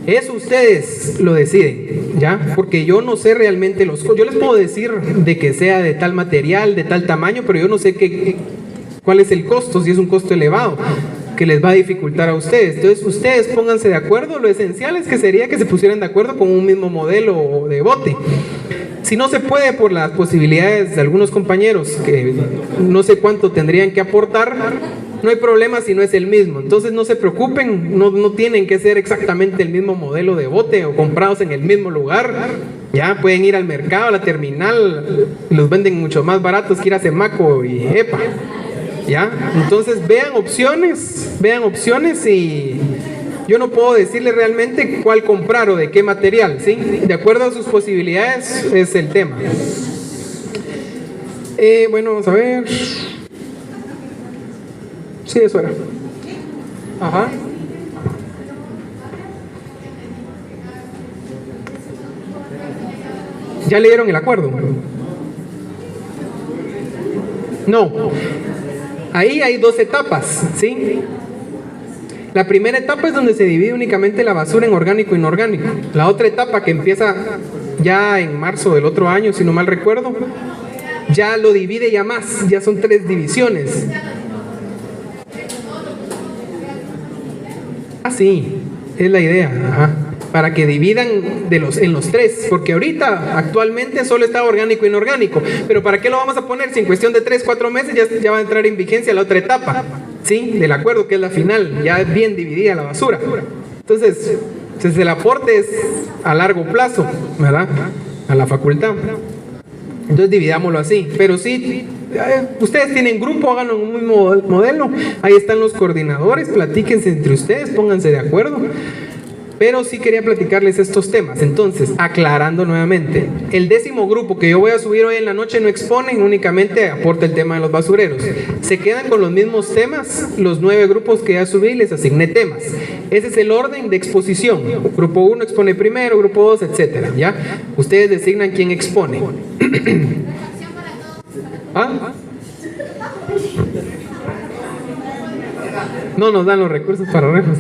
Eso ustedes lo deciden, ya, porque yo no sé realmente yo les puedo decir de que sea de tal material, de tal tamaño, pero yo no sé cuál es el costo, si es un costo elevado, que les va a dificultar a ustedes. Entonces ustedes pónganse de acuerdo. Lo esencial es que sería que se pusieran de acuerdo con un mismo modelo de bote. Si no se puede por las posibilidades de algunos compañeros que no sé cuánto tendrían que aportar, no hay problema si no es el mismo. Entonces no se preocupen, no tienen que ser exactamente el mismo modelo de bote o comprados en el mismo lugar. Ya pueden ir al mercado, a la terminal, los venden mucho más baratos que ir a Semaco y EPA. ¿Ya? Entonces vean opciones y yo no puedo decirle realmente cuál comprar o de qué material, ¿sí? De acuerdo a sus posibilidades es el tema. Bueno, vamos a ver. Sí, eso era. Ajá. ¿Ya leyeron el acuerdo? No. Ahí hay dos etapas, ¿sí? La primera etapa es donde se divide únicamente la basura en orgánico e inorgánico. La otra etapa, que empieza ya en marzo del otro año, si no mal recuerdo, ya lo divide ya más, ya son 3 divisiones. Sí, es la idea, ajá. Para que dividan en los 3, porque ahorita actualmente solo está orgánico e inorgánico, pero ¿para qué lo vamos a poner si en cuestión de 3, 4 meses ya va a entrar en vigencia la otra etapa, ¿sí? Del acuerdo, que es la final, ya bien dividida la basura. Entonces el aporte es a largo plazo, ¿verdad? A la facultad. Entonces dividámoslo así, pero sí, ustedes tienen grupo, háganlo en un mismo modelo, ahí están los coordinadores, platíquense entre ustedes, pónganse de acuerdo. Pero sí quería platicarles estos temas. Entonces, aclarando nuevamente, el 10º grupo que yo voy a subir hoy en la noche no exponen, únicamente aporta el tema de los basureros. Se quedan con los mismos temas, los 9 grupos que ya subí, les asigné temas. Ese es el orden de exposición. Grupo 1 expone primero, grupo 2, etcétera, ¿ya? Ustedes designan quién expone. ¿Ah? No nos dan los recursos para refos.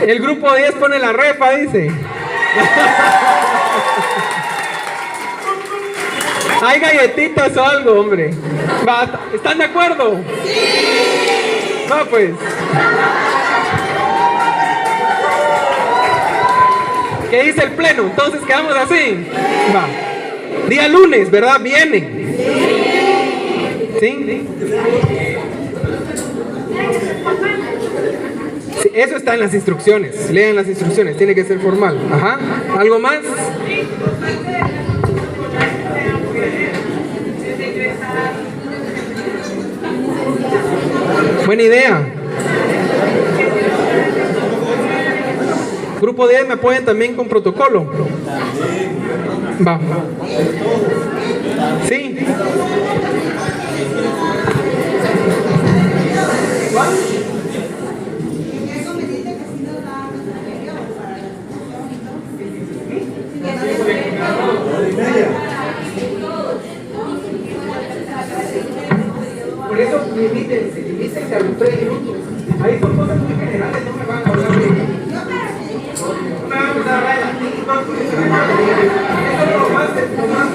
El grupo 10 pone la refa, dice. Hay galletitas o algo, hombre. Va, ¿están de acuerdo? Sí. Va, pues. ¿Qué dice el pleno? Entonces quedamos así. Va. Día lunes, ¿verdad? Vienen. ¿Sí? Eso está en las instrucciones. Lean las instrucciones, tiene que ser formal. Ajá. ¿Algo más? Buena idea. Grupo 10, ¿me apoyan también con protocolo? Va. Sí. Por eso limítense a los 3 minutos. Ahí son cosas muy generales, no me van a hablar de... No me van a hablar de... Eso es lo más